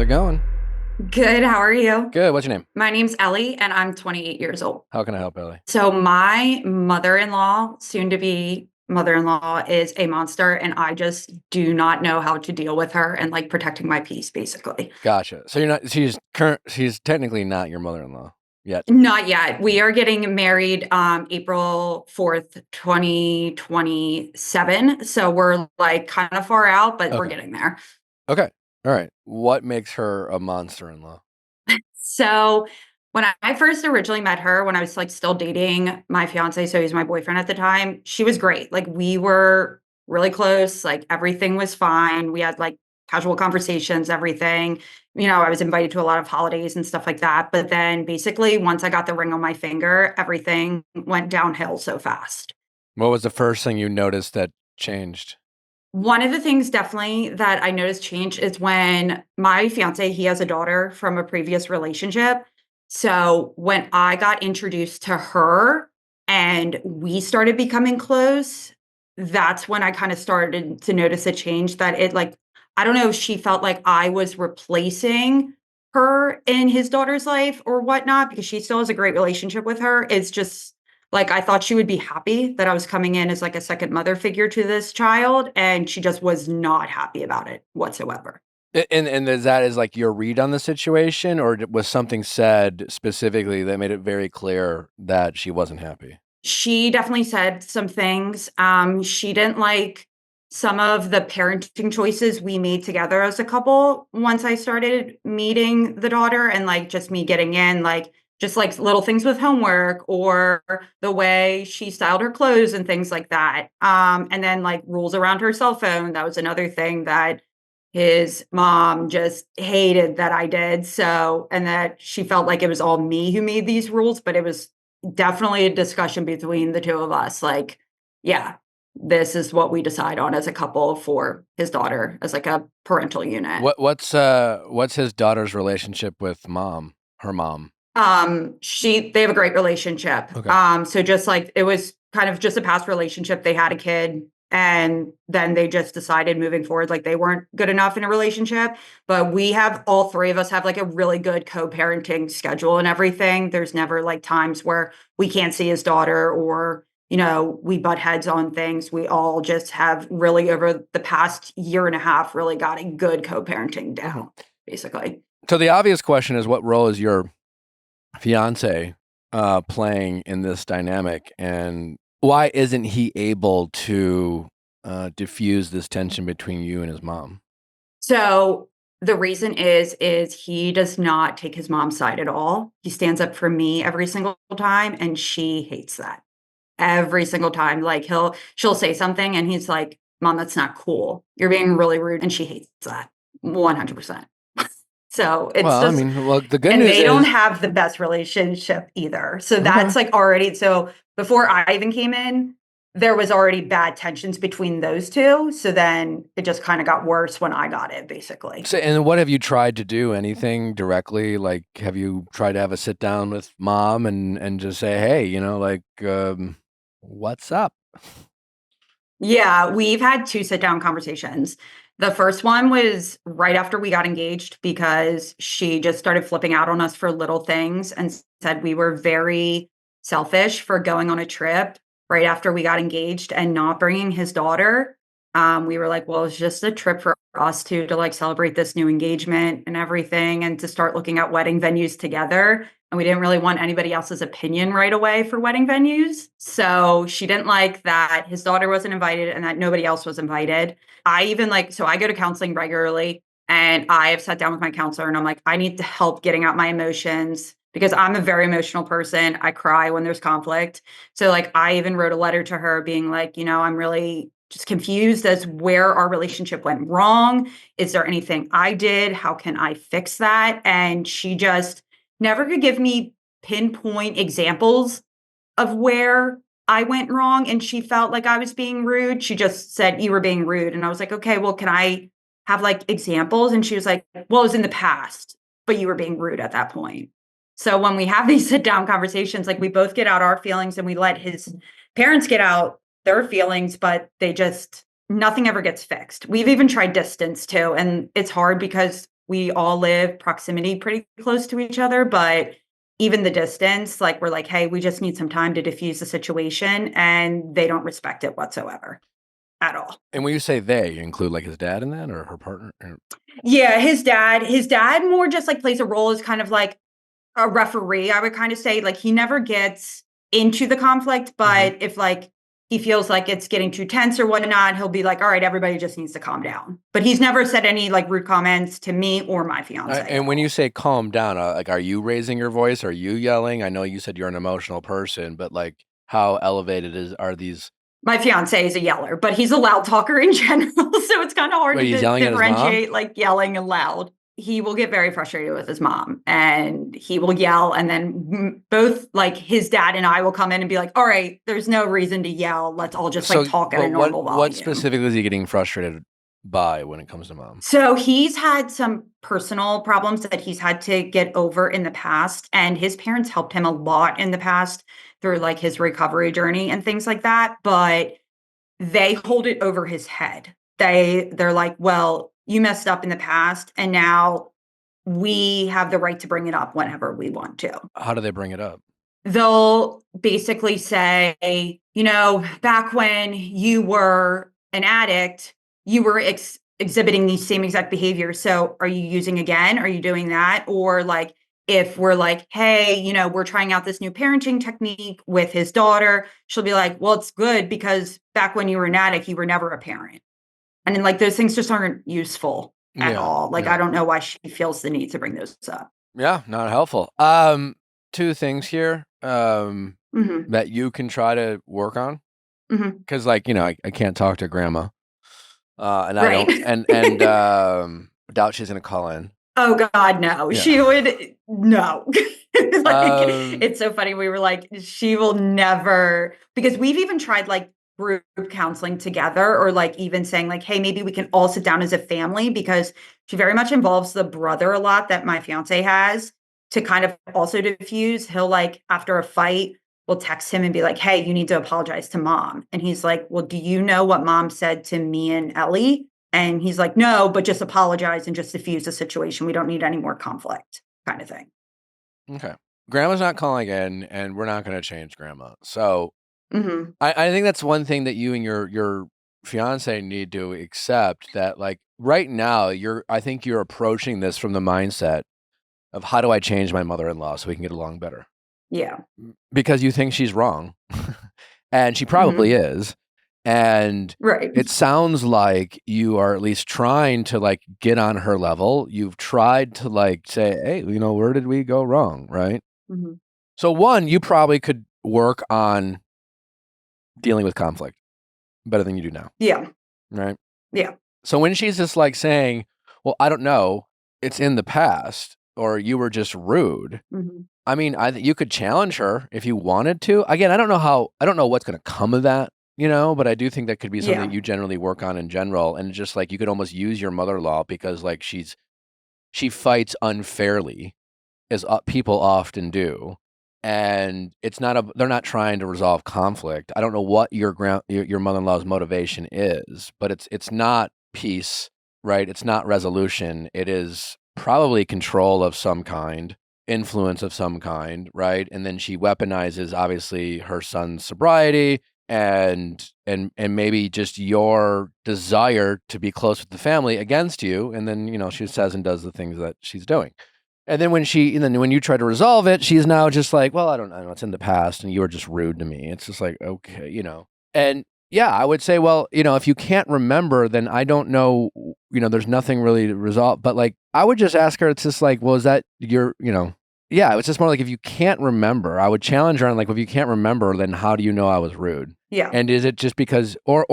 going? Good. How are you? Good. What's your name? My name's Ellie, and I'm 28 years old. How can I help, Ellie? So my mother-in-law, soon to be mother-in-law, is a monster, and I just do not know how to deal with her and like protecting my peace, basically. Gotcha. So she's technically not your mother-in-law yet. Not yet. We are getting married April 4th, 2027. So we're like kind of far out, but we're Okay. getting there. Okay. All right. What makes her a monster-in-law? So when I first originally met her, when I was like still dating my fiance, so he was my boyfriend at the time, she was great. Like we were really close, like everything was fine. We had like casual conversations, everything. I was invited to a lot of holidays and stuff like that. But then basically, once I got the ring on my finger, everything went downhill so fast. What was the first thing you noticed that changed? One of the things definitely that I noticed change is when my fiance, he has a daughter from a previous relationship. So when I got introduced to her and we started becoming close, that's when I kind of started to notice a change that it like, I don't know if she felt like I was replacing her in his daughter's life or whatnot, because she still has a great relationship with her. It's just like, I thought she would be happy that I was coming in as like a second mother figure to this child, and she just was not happy about it whatsoever. And is that is like your read on the situation, or was something said specifically that made it very clear that she wasn't happy? She definitely said some things. She didn't like some of the parenting choices we made together as a couple once I started meeting the daughter, and like just me getting in, like just like little things with homework or the way she styled her clothes and things like that. And then like rules around her cell phone. That was another thing that his mom just hated that I did. So, and that she felt like it was all me who made these rules, but it was definitely a discussion between the two of us. Like, yeah, this is what we decide on as a couple for his daughter as like a parental unit. What's his daughter's relationship with her mom? They have a great relationship. Okay. So just like it was kind of just a past relationship. They had a kid and then they just decided moving forward, like they weren't good enough in a relationship. But we have all three of us have like a really good co-parenting schedule and everything. There's never like times where we can't see his daughter or we butt heads on things. We all just have really over the past year and a half really got a good co-parenting Mhm. down, basically. So the obvious question is, what role is your fiance playing in this dynamic, and why isn't he able to diffuse this tension between you and his mom? So the reason is he does not take his mom's side at all. He stands up for me every single time, and she hates that every single time. Like she'll say something, and he's like, "Mom, that's not cool. You're being really rude," and she hates that 100%. So it's Well, I just, mean, well, the good and news they don't is have the best relationship either. So okay. that's like already, so before I even came in, there was already bad tensions between those two. So then it just kind of got worse when I got it, basically. So, and what have you tried to do? Anything directly? Like, have you tried to have a sit down with mom and just say, hey, what's up? Yeah, we've had two sit down conversations. The first one was right after we got engaged because she just started flipping out on us for little things and said we were very selfish for going on a trip right after we got engaged and not bringing his daughter. We were like, well, it's just a trip for us to like celebrate this new engagement and everything and to start looking at wedding venues together. And we didn't really want anybody else's opinion right away for wedding venues. So she didn't like that his daughter wasn't invited and that nobody else was invited. I even like, so I go to counseling regularly and I have sat down with my counselor and I'm like, I need to help getting out my emotions because I'm a very emotional person. I cry when there's conflict. So like I even wrote a letter to her being like, I'm really just confused as where our relationship went wrong. Is there anything I did? How can I fix that? And she just never could give me pinpoint examples of where I went wrong and she felt like I was being rude. She just said, "You were being rude." And I was like, "Okay, well, can I have like examples?" And she was like, "Well, it was in the past, but you were being rude at that point." So when we have these sit down conversations, like we both get out our feelings and we let his parents get out their feelings, but they just, nothing ever gets fixed. We've even tried distance too. And it's hard because we all live proximity pretty close to each other, but even the distance, like, we're like, "Hey, we just need some time to diffuse the situation," and they don't respect it whatsoever at all. And when you say they, you include like his dad in that or her partner? Yeah, his dad more just, like, plays a role as kind of like a referee, I would kind of say. Like, he never gets into the conflict, Mhm. but if, like, he feels like it's getting too tense or whatnot, he'll be like, "All right, everybody just needs to calm down." But he's never said any, like, rude comments to me or my fiance at And when you all. say calm down, like, are you raising your voice? Are you yelling? I know you said you're an emotional person, but like, how elevated are these? My fiance is a yeller, but he's a loud talker in general, so it's kinda hard Wait, to he's yelling at his mom? differentiate, like, yelling and loud. He will get very frustrated with his mom, and he will yell, and then both, like, his dad and I will come in and be like, "All right, there's no reason to yell. Let's all just, like, So, talk at a but normal what volume." specifically is he getting frustrated by when it comes to mom? So he's had some personal problems that he's had to get over in the past, and his parents helped him a lot in the past through, like, his recovery journey and things like that, but they hold it over his head. They're like, "Well, you messed up in the past, and now we have the right to bring it up whenever we want to." How do they bring it up? They'll basically say, "Back when you were an addict, you were exhibiting these same exact behaviors. So are you using again? Are you doing that?" Or like, if we're like, "Hey, we're trying out this new parenting technique with his daughter," she'll be like, "Well, it's good because back when you were an addict, you were never a parent." And then, like, those things just aren't useful at Yeah, all. Like, I yeah. don't know why she feels the need to bring those up. Yeah, not helpful. Two things here, Mhm. that you can try to work on, Mhm. because like, I can't talk to grandma, and I Right. don't doubt she's gonna call in. Oh god, no. Yeah. She would no. Like, Um, it's so funny, we were like, "She will never," because we've even tried, like, group counseling together, or, like, even saying, like, "Hey, maybe we can all sit down as a family," because she very much involves the brother a lot that my fiance has to kind of also diffuse. He'll, like, after a fight, will text him and be like, "Hey, you need to apologize to mom." And he's like, "Well, do you know what mom said to me and Ellie?" And he's like, "No, but just apologize and just diffuse the situation. We don't need any more conflict," kind of thing. okay. Grandma's not calling in, and we're not gonna change grandma. So Mhm. I think that's one thing that you and your fiance need to accept, that like right now I think you're approaching this from the mindset of how do I change my mother-in-law so we can get along better? Yeah. Because you think she's wrong. And she probably Mhm. is. And Right. it sounds like you are at least trying to like get on her level. You've tried to like say, "Hey, where did we go wrong?" Right? Mhm. So one, you probably could work on dealing with conflict better than you do now, Yeah. right? Yeah. So when she's just like saying, "Well, I don't know, it's in the past," or "You were just rude." Mhm. I mean, you could challenge her if you wanted to. Again, I don't know what's gonna come of that, but I do think that could be something Yeah. you generally work on in general, and just, like, you could almost use your mother-in-law because, like, she fights unfairly, as, people often do, and they're not trying to resolve conflict. I don't know what your mother-in-law's motivation is, but it's not peace, right? It's not resolution. It is probably control of some kind, influence of some kind, right? And then she weaponizes, obviously, her son's sobriety and maybe just your desire to be close with the family against you, and then, she says and does the things that she's doing. And then when you try to resolve it, she's now just like, "Well, I don't know, it's in the past and you were just rude to me." It's just like, "Okay," And yeah, I would say, well, if you can't remember, then I don't know, there's nothing really to resolve. But like, I would just ask her, it's just like, well, is that yeah, it's just more like if you can't remember, I would challenge her on like, well, if you can't remember, then how do you know I was rude? Yeah. And is it just because, or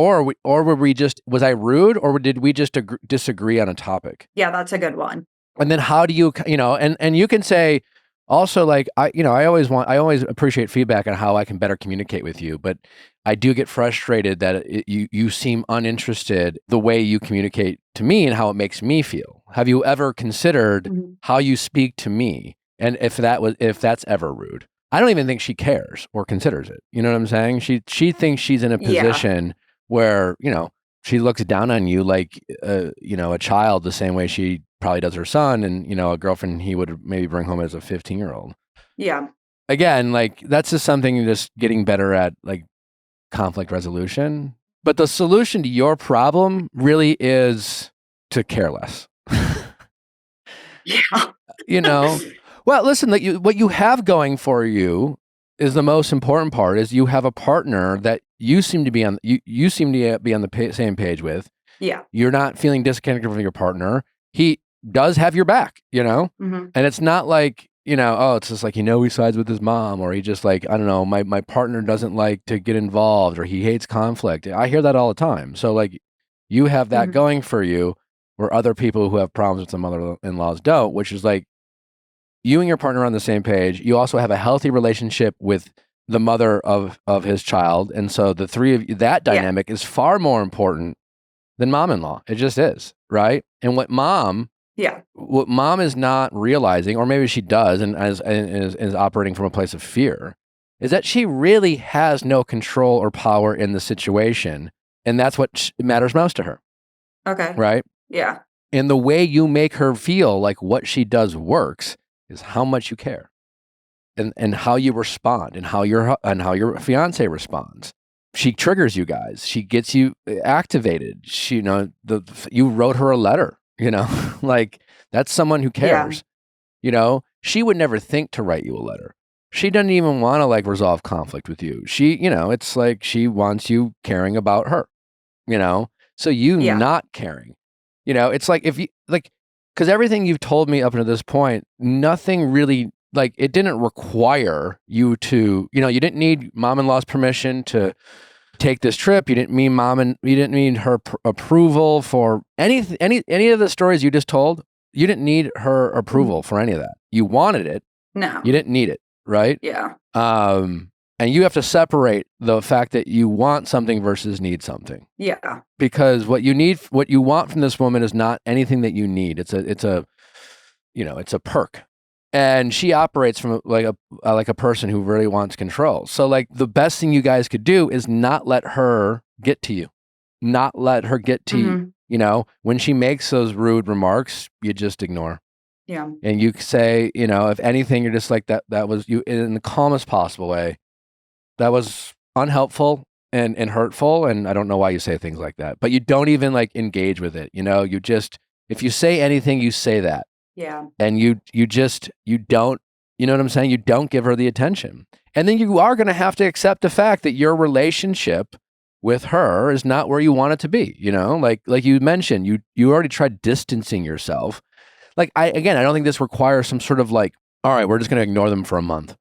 were we just, was I rude, or did we just disagree on a topic? Yeah, that's a good one. And then how do and you can say also like, I always appreciate feedback on how I can better communicate with you, but I do get frustrated that you seem uninterested the way you communicate to me and how it makes me feel. Have you ever considered Mhm. how you speak to me and if that's ever rude? I don't even think she cares or considers it. You know what I'm saying? She thinks she's in a Yeah. position where, she looks down on you like a child the same way she probably does her son, and a girlfriend he would maybe bring home as a 15-year-old. Yeah. Again, like that's just something just getting better at, like conflict resolution. But the solution to your problem really is to care less. Yeah. Well, listen, what you have going for you is the most important part. Is you have a partner that you seem to be on the same page with. Yeah. You're not feeling disconnected from your partner. He does have your back, Mm-hmm. and it's not like, oh, it's just like, he sides with his mom, or he just like, I don't know, my partner doesn't like to get involved, or he hates conflict. I hear that all the time. So like, you have that Mm-hmm. going for you, where other people who have problems with some mother-in-laws don't, which is like, you and your partner are on the same page. You also have a healthy relationship with the mother of his child. And so the three of you, that dynamic is far more important than mom-in-law. It just is, right? And what mom is not realizing, or maybe she does, and is operating from a place of fear, is that she really has no control or power in the situation. And that's what matters most to her. Okay. Right? Yeah. And the way you make her feel like what she does works is how much you care, and how you respond, and how your fiance responds. She triggers you guys. She gets you activated. She, you wrote her a letter, like that's someone who cares. She would never think to write you a letter. She doesn't even want to like resolve conflict with you. She, it's like she wants you caring about her, so not caring, it's like, if you like, because everything you've told me up until this point, nothing really, like, it didn't require you to, you didn't need mom-in-law's permission to take this trip. You didn't need her approval for any of the stories you just told. You didn't need her approval for any of that. You wanted it. No. You didn't need it, right? Yeah. And you have to separate the fact that you want something versus need something. Yeah. Because what you want from this woman is not anything that you need. It's a perk. And she operates from like a person who really wants control. So like, the best thing you guys could do is not let her get to you. Not let her get to when she makes those rude remarks, you just ignore. Yeah. And you say, if anything, you're just like, that was you, in the calmest possible way. That was unhelpful and hurtful, and I don't know why you say things like that. But you don't even like engage with it. You just, if you say anything, you say that. Yeah. And you don't, you know what I'm saying? You don't give her the attention. And then you are going to have to accept the fact that your relationship with her is not where you want it to be. Like you mentioned, you already tried distancing yourself. Like, I don't think this requires some sort of like, all right, we're just going to ignore them for a month.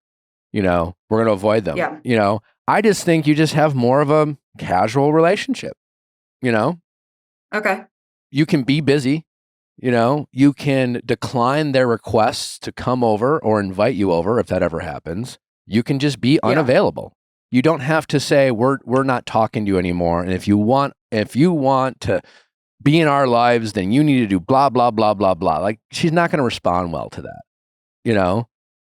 We're going to avoid them. Yeah. I just think you just have more of a casual relationship. Okay. You can be busy. You can decline their requests to come over or invite you over if that ever happens. You can just be unavailable. You don't have to say we're not talking to you anymore. And if you want to be in our lives, then you need to do blah blah blah blah blah. Like, she's not going to respond well to that.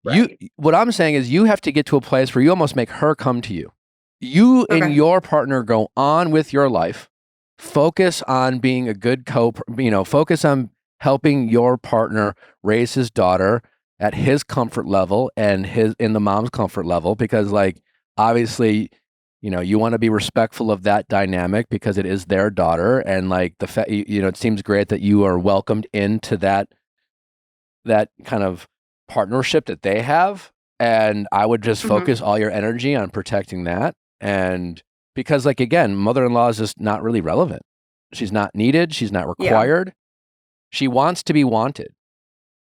Right. What I'm saying is, you have to get to a place where you almost make her come to you. You and your partner go on with your life. Focus on being a good focus on helping your partner raise his daughter at his comfort level and in the mom's comfort level, because like, obviously, you want to be respectful of that dynamic because it is their daughter. And like it seems great that you are welcomed into that kind of partnership that they have. And I would just focus all your energy on protecting that. And because like, again, mother-in-law is just not really relevant. She's not needed. She's not required. Yeah. She wants to be wanted.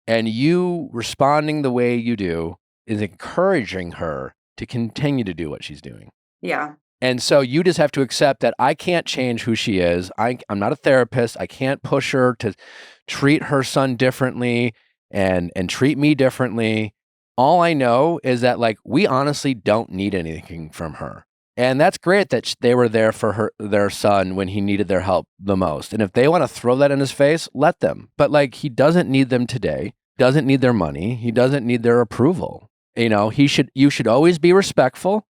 And you responding the way you do is encouraging her to continue to do what she's doing. Yeah. And so you just have to accept that I can't change who she is. I'm not a therapist. I can't push her to treat her son differently and treat me differently. All I know is that like, we honestly don't need anything from her. And that's great that they were there for their son when he needed their help the most. And if they want to throw that in his face, let them. But like, he doesn't need them today. Doesn't need their money. He doesn't need their approval. You should always be respectful.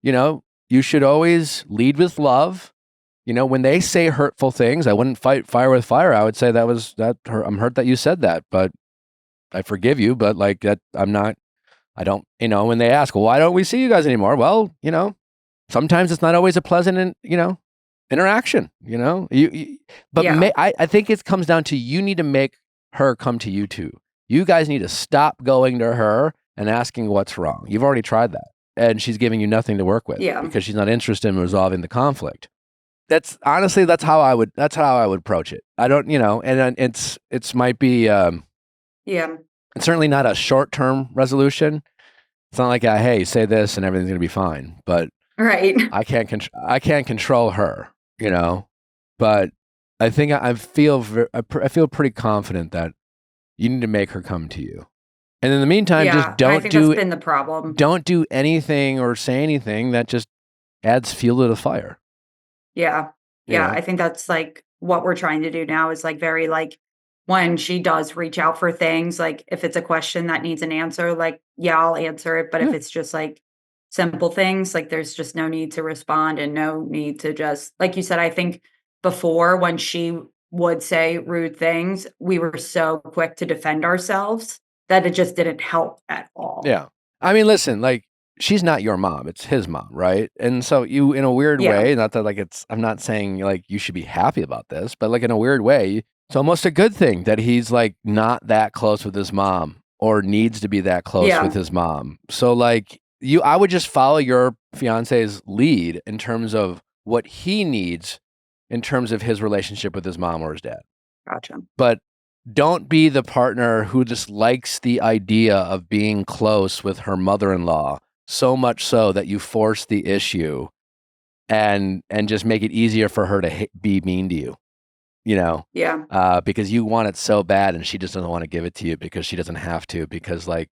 You should always lead with love. when they say hurtful things, I wouldn't fight fire with fire. I would say I'm hurt that you said that, but I forgive you. But like that, I don't, when they ask, well, why don't we see you guys anymore? Well, sometimes it's not always a pleasant, interaction, but Yeah. I think it comes down to, you need to make her come to you too. You guys need to stop going to her and asking what's wrong. You've already tried that, and she's giving you nothing to work with Yeah. because she's not interested in resolving the conflict. That's how I would approach it. I don't, and it's might be, Yeah. it's certainly not a short-term resolution. It's not like, hey, say this and everything's going to be fine, but Right. I can't control her, but I think I feel pretty confident that you need to make her come to you. And in the meantime, just Yeah. I think that's been the problem. don't do anything or say anything that just adds fuel to the fire. Yeah. Yeah. I think that's like what we're trying to do now is like very like when she does reach out for things, like if it's a question that needs an answer, like, yeah, I'll answer it. But if Yeah. it's just like simple things, like there's just no need to respond and no need to just, like you said, I think before when she would say rude things, we were so quick to defend ourselves that it just didn't help at all. Yeah. I mean, listen, like, she's not your mom, it's his mom, right? And so you, in a weird Yeah. way, not that like I'm not saying like you should be happy about this, but like in a weird way, it's almost a good thing that he's like not that close with his mom or needs to be that close with Yeah. his mom. So like I would just follow your fiance's lead in terms of what he needs in terms of his relationship with his mom or his dad. Gotcha. But don't be the partner who just likes the idea of being close with her mother-in-law so much so that you force the issue and just make it easier for her to be mean to you, Yeah. because you want it so bad and she just doesn't want to give it to you because she doesn't have to, because like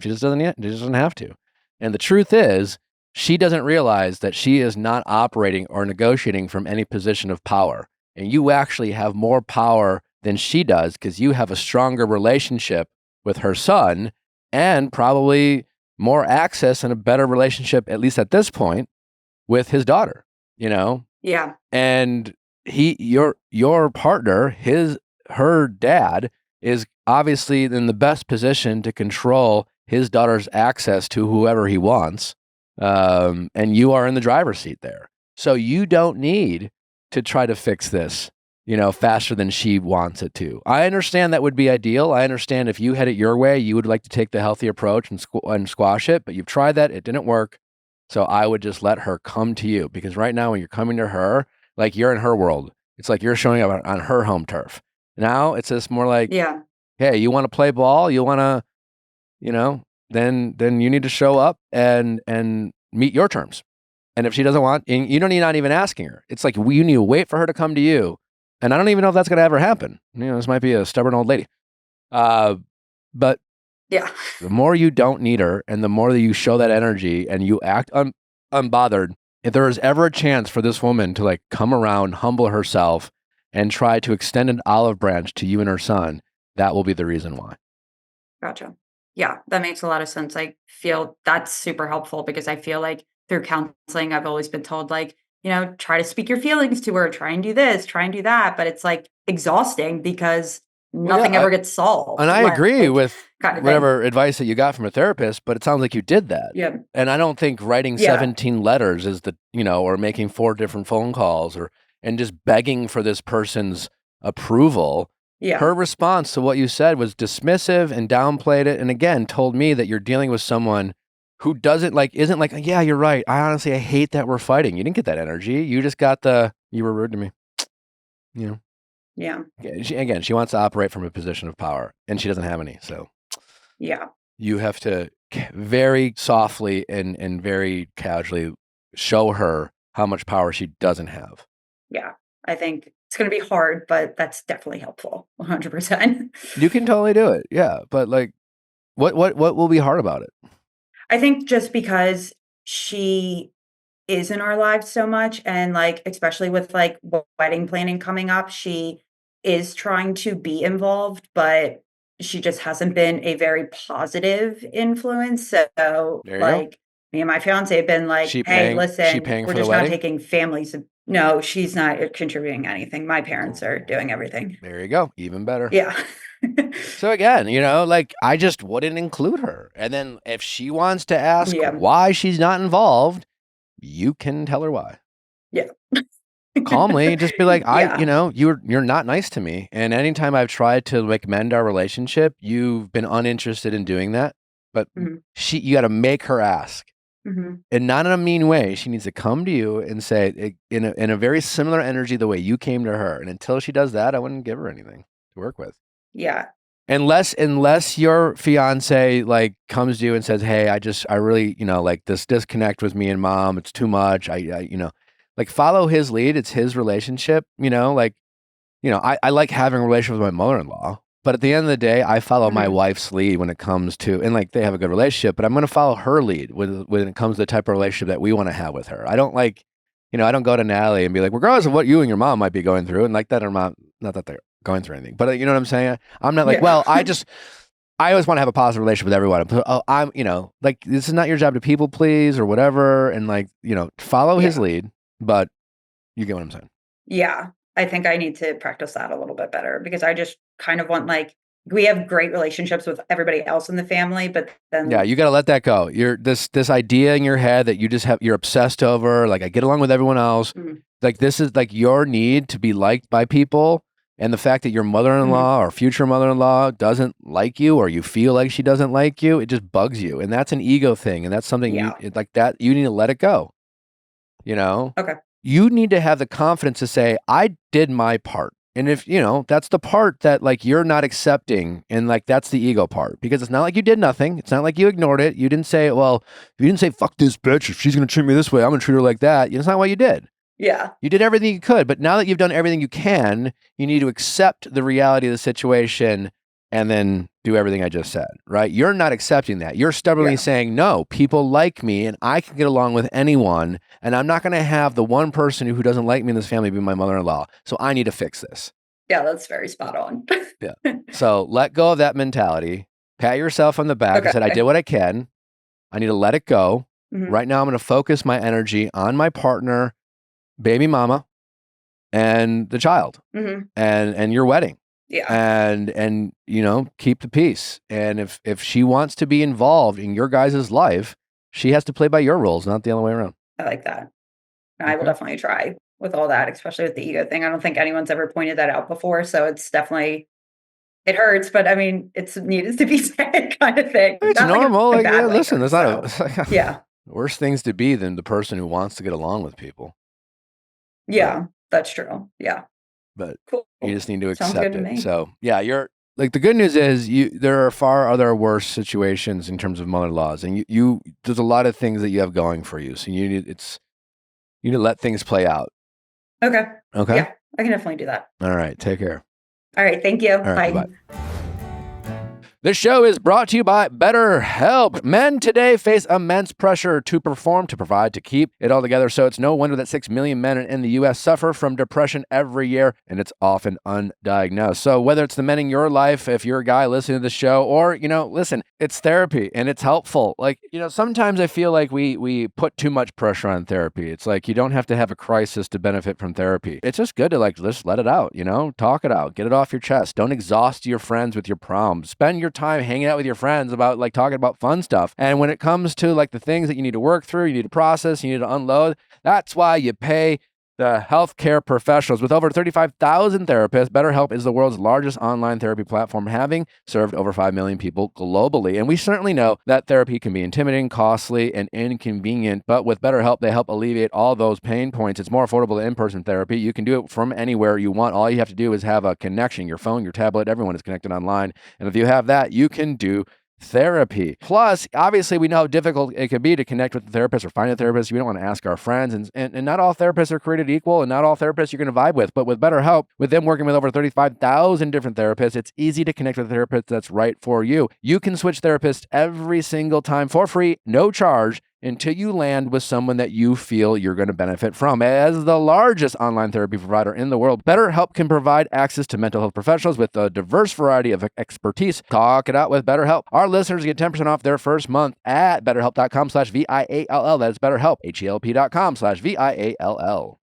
she just doesn't have to. And the truth is, she doesn't realize that she is not operating or negotiating from any position of power. And you actually have more power than she does because you have a stronger relationship with her son and probably more access and a better relationship, at least at this point, with his daughter, Yeah. and your partner, her dad, is obviously in the best position to control his daughter's access to whoever he wants, and you are in the driver's seat there. So you don't need to try to fix this, faster than she wants it to. I understand that would be ideal. I understand if you had it your way, you would like to take the healthy approach and squash it, but you've tried that, it didn't work. So I would just let her come to you, because right now when you're coming to her, like you're in her world. It's like you're showing up on her home turf. Now it's just more like, Yeah. hey, you want to play ball? You want to, then you need to show up and meet your terms. And if she doesn't want, and you don't need not even asking her. It's like you need to wait for her to come to you. And I don't even know if that's going to ever happen. This might be a stubborn old lady. But Yeah. the more you don't need her and the more that you show that energy and you act unbothered, if there is ever a chance for this woman to like come around, humble herself, and try to extend an olive branch to you and her son, that will be the reason why. Gotcha. Yeah, that makes a lot of sense. I feel that's super helpful because I feel like through counseling, I've always been told, like, try to speak your feelings to her, try and do this, try and do that. But it's like exhausting because Well, nothing yeah, ever gets and solved, I agree with kind of thing. whatever advice that you got from a therapist, but it sounds like you did that. Yeah. And I don't think writing Yeah. 17 letters is or making 4 different phone calls and just begging for this person's approval. Yeah. Her response to what you said was dismissive and downplayed it. And again, told me that you're dealing with someone who isn't like, yeah, you're right. I hate that we're fighting. You didn't get that energy. You just got you were rude to me. Yeah. She wants to operate from a position of power, and she doesn't have any. So Yeah. you have to very softly and very casually show her how much power she doesn't have. Yeah. I think it's going to be hard, but that's definitely helpful. 100%. You can totally do it. Yeah. But like, what will be hard about it? I think just because she is in our lives so much and, like, especially with, like, wedding planning coming up, she is trying to be involved, but she just hasn't been a very positive influence, so, There you go. like, Me and my fiance have been like, hey, She listen, paying we're for the just not wedding? taking families. No, she's not contributing anything. My parents are doing everything. There you go. Even better. Yeah. So again, like I just wouldn't include her. And then if she wants to ask Yeah. why she's not involved, you can tell her why. Yeah. Calmly, just be like, Yeah. you're not nice to me. And anytime I've tried to like mend our relationship, you've been uninterested in doing that. But Mhm. you got to make her ask. Mhm. And not in a mean way. She needs to come to you and say in a very similar energy the way you came to her. And until she does that, I wouldn't give her anything to work with. Yeah. Unless your fiance like comes to you and says, "Hey, I really, like this disconnect with me and mom, it's too much. Like follow his lead. It's his relationship, like, I like having a relationship with my mother-in-law, but at the end of the day, I follow my Mhm. wife's lead when it comes to, and like they have a good relationship, but I'm going to follow her lead when it comes to the type of relationship that we want to have with her. I don't like, I don't go to Natalie and be like, regardless of what you and your mom might be going through, and like that or not that they're going through anything, but you know what I'm saying? I'm not like, Yeah. well, I always want to have a positive relationship with everyone. Oh, like this is not your job to people please or whatever, and like, follow his Yeah. lead, but you get what I'm saying. Yeah. I think I need to practice that a little bit better because I just kind of want like we have great relationships with everybody else in the family, but Yeah, then you got to let that go. You're this idea in your head that you're obsessed over, like I get along with everyone else. Mhm. Like this is like your need to be liked by people, and the fact that your Mhm. mother-in-law or future mother-in-law doesn't like you or you feel like she doesn't like you, it just bugs you. And that's an ego thing, and that's something Yeah. like that you need to let it go, you know? Okay. You need to have the confidence to say, I did my part. And if, that's the part that like you're not accepting and like that's the ego part because it's not like you did nothing. It's not like you ignored it. You didn't say, well, you didn't say, fuck this bitch. If she's going to treat me this way, I'm going to treat her like that. It's not what you did. Yeah. You did everything you could. But now that you've done everything you can, you need to accept the reality of the situation and then do everything I just said, right? You're not accepting that. You're stubbornly Yeah. saying, no, people like me and I can get along with anyone. And I'm not going to have the one person who doesn't like me in this family be my mother-in-law. So I need to fix this. Yeah, that's very spot on. Yeah. So let go of that mentality. Pat yourself on the back and said, I did Okay. what I can. I need to let it go. Mhm. Right now, I'm going to focus my energy on my partner, baby mama, and the child Mhm. and your wedding. Yeah. And keep the peace. And if she wants to be involved in your guys' life, she has to play by your rules, not the other way around. I like that. I will Okay. definitely try with all that, especially with the ego thing. I don't think anyone's ever pointed that out before, so it's definitely it hurts, but I mean, it's needed to be said kind of thing. It's Not like normal. a Like, yeah, bad way it listen, there's hurts, not so a yeah. worse things to be than the person who wants to get along with people. But Yeah, that's true. Yeah. but Cool. you just need to Sounds good accept to it. me. So yeah, you're like the good news is there are far other worse situations in terms of mother-in-laws, and you there's a lot of things that you have going for you. So you need to let things play out. Okay. Okay. Yeah, I can definitely do that. All right. Take care. All right, thank you. All right. Bye. Bye-bye. This show is brought to you by BetterHelp. Men today face immense pressure to perform, to provide, to keep it all together. So it's no wonder that 6 million men in the U.S. suffer from depression every year, and it's often undiagnosed. So whether it's the men in your life, if you're a guy listening to the show, or, listen, it's therapy and it's helpful. Like, sometimes I feel like we put too much pressure on therapy. It's like you don't have to have a crisis to benefit from therapy. It's just good to like just let it out, talk it out, get it off your chest. Don't exhaust your friends with your problems. Spend your time hanging out with your friends about like talking about fun stuff. And when it comes to like the things that you need to work through, you need to process, you need to unload, that's why you pay the healthcare professionals. With over 35,000 therapists, BetterHelp is the world's largest online therapy platform, having served over 5 million people globally. And we certainly know that therapy can be intimidating, costly, and inconvenient. But with BetterHelp, they help alleviate all those pain points. It's more affordable than in-person therapy. You can do it from anywhere you want. All you have to do is have a connection. Your phone, your tablet, everyone is connected online. And if you have that, you can do therapy. Plus, obviously, we know how difficult it can be to connect with a therapist or find a therapist. We don't want to ask our friends. And not all therapists are created equal, and not all therapists you're going to vibe with. But with BetterHelp, with them working with over 35,000 different therapists, it's easy to connect with a therapist that's right for you. You can switch therapists every single time for free, no charge. until you land with someone that you feel you're going to benefit from. As the largest online therapy provider in the world, BetterHelp can provide access to mental health professionals with a diverse variety of expertise. Talk it out with BetterHelp. Our listeners get 10% off their first month at betterhelp.com/VIALL. That's BetterHelp, HELP.com/VIALL.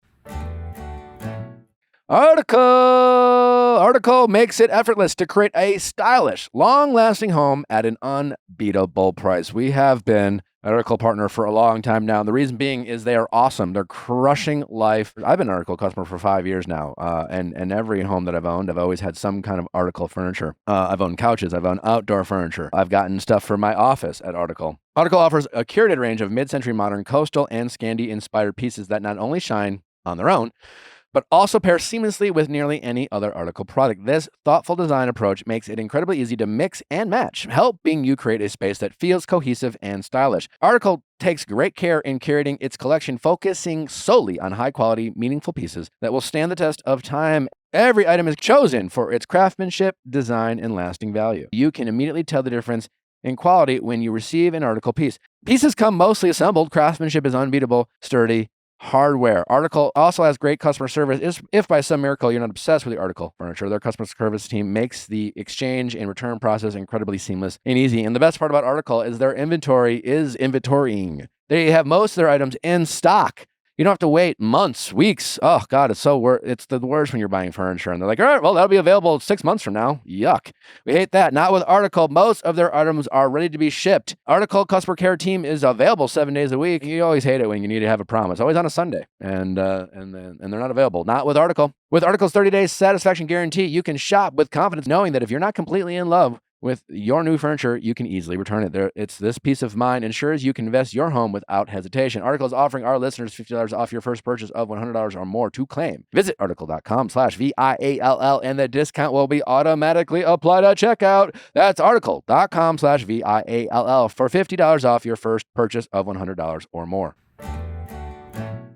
Article makes it effortless to create a stylish, long-lasting home at an unbeatable price. We have been an Article partner for a long time now. And the reason being is they are awesome. They're crushing life. I've been an Article customer for 5 years now. And every home that I've owned, I've always had some kind of Article furniture. I've owned couches. I've owned outdoor furniture. I've gotten stuff for my office at Article. Article offers a curated range of mid-century modern, coastal, and Scandi-inspired pieces that not only shine on their own, but also pair seamlessly with nearly any other Article product. This thoughtful design approach makes it incredibly easy to mix and match, helping you create a space that feels cohesive and stylish. Article takes great care in curating its collection, focusing solely on high-quality, meaningful pieces that will stand the test of time. Every item is chosen for its craftsmanship, design, and lasting value. You can immediately tell the difference in quality when you receive an Article piece. Pieces come mostly assembled. Craftsmanship is unbeatable, sturdy, hardware. Article also has great customer service. If by some miracle you're not obsessed with the Article furniture, their customer service team makes the exchange and return process incredibly seamless and easy. And the best part about Article is their inventory is inventorying. They have most of their items in stock. You don't have to wait months, weeks. Oh God, it's the worst when you're buying furniture and they're like, all right, well, that'll be available 6 months from now. Yuck. We hate that. Not with Article. Most of their items are ready to be shipped. Article customer care team is available 7 days a week. You always hate it when you need to have a promise. Always on a Sunday. And they're not available. Not with Article. With Article's 30-day satisfaction guarantee, you can shop with confidence knowing that if you're not completely in love with your new furniture, you can easily return it. It's this peace of mind ensures you can invest your home without hesitation. Article is offering our listeners $50 off your first purchase of $100 or more. To claim, visit article.com/VIALL and the discount will be automatically applied at checkout. That's article.com/VIALL for $50 off your first purchase of $100 or more.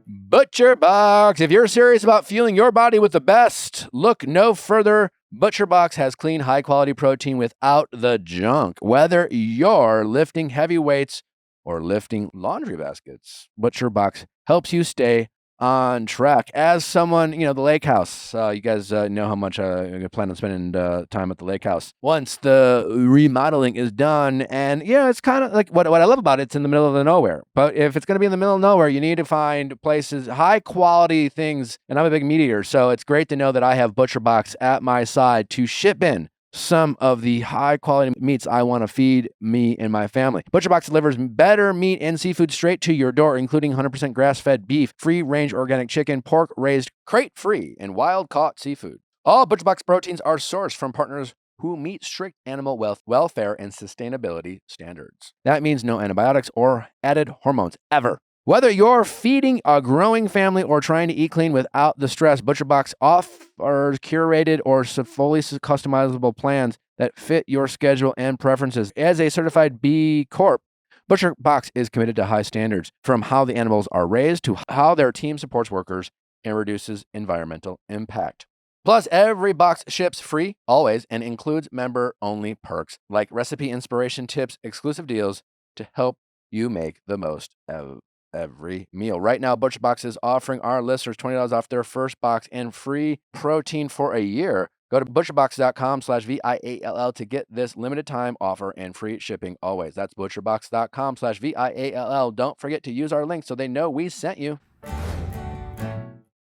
Butcher Box. If you're serious about fueling your body with the best, look no further. Butcher Box has clean, high-quality protein without the junk. Whether you're lifting heavy weights or lifting laundry baskets, Butcher Box helps you stay on track. As someone, the lake house, you guys know how much I plan on spending time at the lake house once the remodeling is done. And, it's kind of like what I love about it, it's in the middle of the nowhere. But if it's going to be in the middle of nowhere, you need to find places, high quality things. And I'm a big meat eater, so it's great to know that I have Butcher Box at my side to ship in some of the high quality meats I want to feed me and my family. ButcherBox delivers better meat and seafood straight to your door, including 100% grass-fed beef, free-range organic chicken, pork raised crate-free, and wild-caught seafood. All ButcherBox proteins are sourced from partners who meet strict animal welfare and sustainability standards. That means no antibiotics or added hormones ever. Whether you're feeding a growing family or trying to eat clean without the stress, ButcherBox offers curated or fully customizable plans that fit your schedule and preferences. As a certified B Corp, ButcherBox is committed to high standards, from how the animals are raised to how their team supports workers and reduces environmental impact. Plus, every box ships free, always, and includes member-only perks like recipe inspiration tips, exclusive deals to help you make the most of every meal. Right now, ButcherBox is offering our listeners $20 off their first box and free protein for a year. Go to butcherbox.com/VIALL to get this limited time offer and free shipping always. That's butcherbox.com/VIALL. Don't forget to use our link so they know we sent you.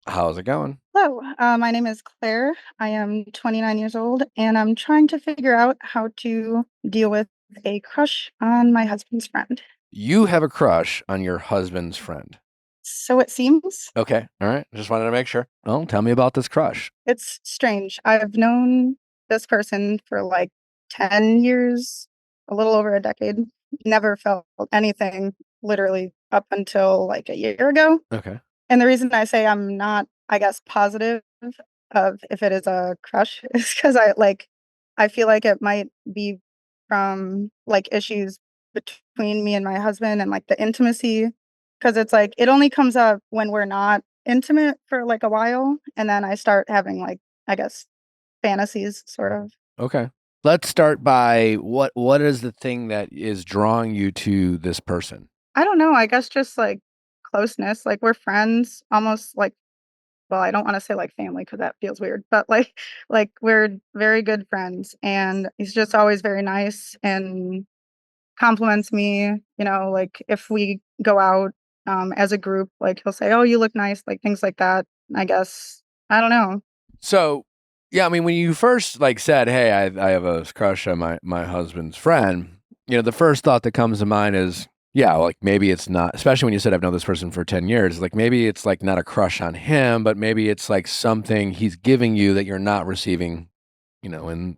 How's it going? Hello, my name is Claire. I am 29 years old, and I'm trying to figure out how to deal with a crush on my husband's friend. You have a crush on your husband's friend. So it seems. Okay, all right. Just wanted to make sure. Well, tell me about this crush. It's strange. I've known this person for like 10 years, a little over a decade. Never felt anything literally up until like a year ago. Okay. And the reason I say I'm not, I guess, positive of if it is a crush is because I feel like it might be from like issues between me and my husband and like the intimacy, because it's like it only comes up when we're not intimate for like a while, and then I start having like, I guess, fantasies sort of. Okay. Let's start by what is the thing that is drawing you to this person? I don't know, I guess just, like, closeness, like, we're friends, almost like well, I don't wanna say like family because that feels weird, but, like, we're very good friends, and he's just always very nice and compliments me, like, if we go out, as a group, like, he'll say, "Oh, you look nice," like, things like that, I guess. I don't know. So, yeah, I mean, when you first like said, "Hey, I have a crush on my husband's friend," the first thought that comes to mind is, yeah, like maybe it's not. Especially when you said I've known this person for 10 years, like maybe it's like not a crush on him, but maybe it's like something he's giving you that you're not receiving, in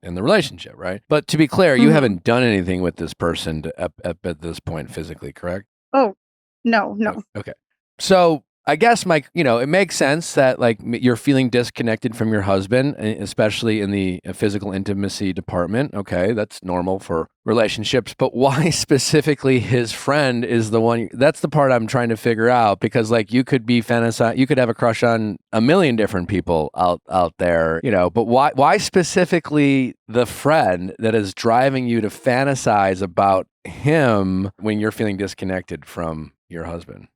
the relationship, right? But to be clear, you Mhm. haven't done anything with this person at this point physically, correct? Oh, no, Oh, no. okay. So I guess it makes sense that like you're feeling disconnected from your husband, especially in the physical intimacy department. Okay, that's normal for relationships. But why specifically his friend is the one? That's the part I'm trying to figure out because like you could be you could have a crush on a million different people out there, But why specifically the friend that is driving you to fantasize about him when you're feeling disconnected from your husband?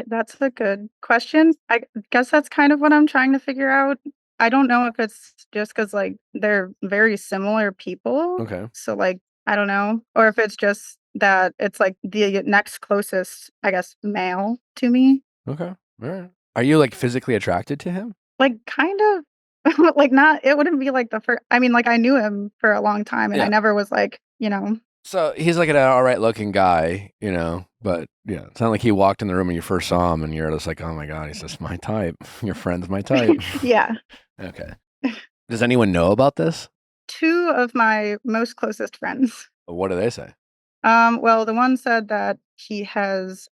That's a good question. I guess that's kind of what I'm trying to figure out. I don't know if it's just because like, they're very similar people, Okay. so, like, I don't know, or if it's just that it's, like, the next closest, I guess, male to me. Okay. All right. Are you like physically attracted to him? Like, kind of like, not it wouldn't be like the first. I mean, like, I knew him for a long time, and I Yeah. never was like, So he's like an all right looking guy, but it's not like he walked in the room when you first saw him and you're just like, oh my God, he's just my type. Your friend's my type. yeah. Okay. Does anyone know about this? 2 of my most closest friends. What do they say? Well, the one said that he has,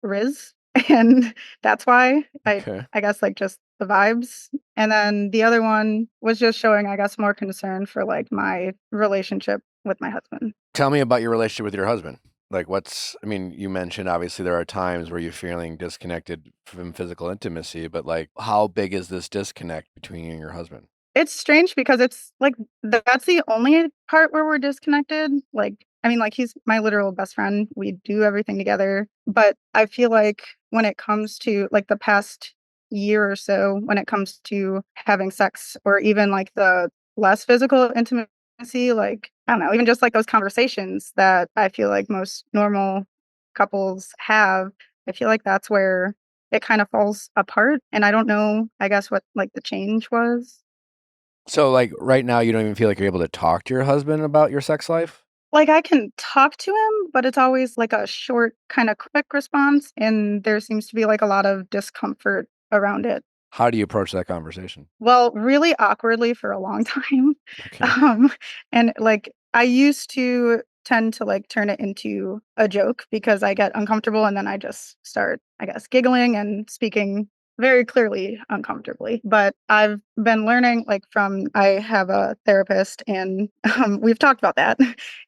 Riz, and that's why. Okay. I guess, like, just the vibes, and then the other one was just showing, I guess, more concern for, like, my relationship with my husband. Tell me about your relationship with your husband. Like, I mean, you mentioned obviously there are times where you're feeling disconnected from physical intimacy, but like, how big is this disconnect between you and your husband? It's strange because it's, like, that's the only part where we're disconnected, like, I mean, like, he's my literal best friend, we do everything together, but I feel like when it comes to, like, the past year or so, when it comes to having sex or even, like, the less physical intimacy, like, I don't know, even just, like, those conversations that I feel like most normal couples have, I feel like that's where it kind of falls apart, and I don't know, I guess, what, like, the change was. So, like, right now, you don't even feel like you're able to talk to your husband about your sex life? Like, I can talk to him, but it's always, like, a short, kinda quick response, and there seems to be, like, a lot of discomfort around it. How do you approach that conversation? Well, really awkwardly for a long time, Okay. um, and, like, I used to tend to, like, turn it into a joke because I get uncomfortable, and then I just start, I guess, giggling and speaking very clearly uncomfortably, but I've been learning, like, I have a therapist, and, we've talked about that,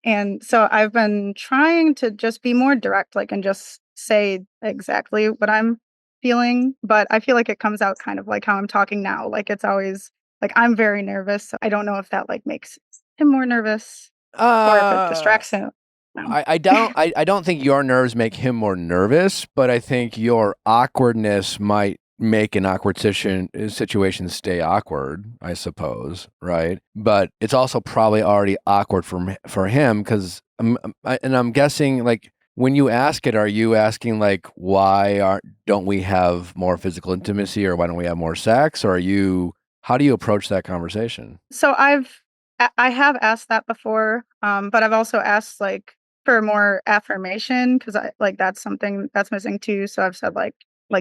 and so I've been trying to just be more direct, like, and just say exactly what I'm feeling, but I feel like it comes out kind of like how I'm talking now, like, it's always like, I'm very nervous, so I don't know if that, like, makes him more nervous or if it Uh, distracts him. No. I don't think your nerves make him more nervous, but I think your awkwardness might make an awkward situation stay awkward, I suppose, right? But it's also probably already awkward for him because I'm guessing like when you ask it, are you asking like why aren't don't we have more physical intimacy or why don't we have more sex? Or how do you approach that conversation? So I have asked that before, but I've also asked, like, for more affirmation because I like, that's something that's missing too, so I've said, like,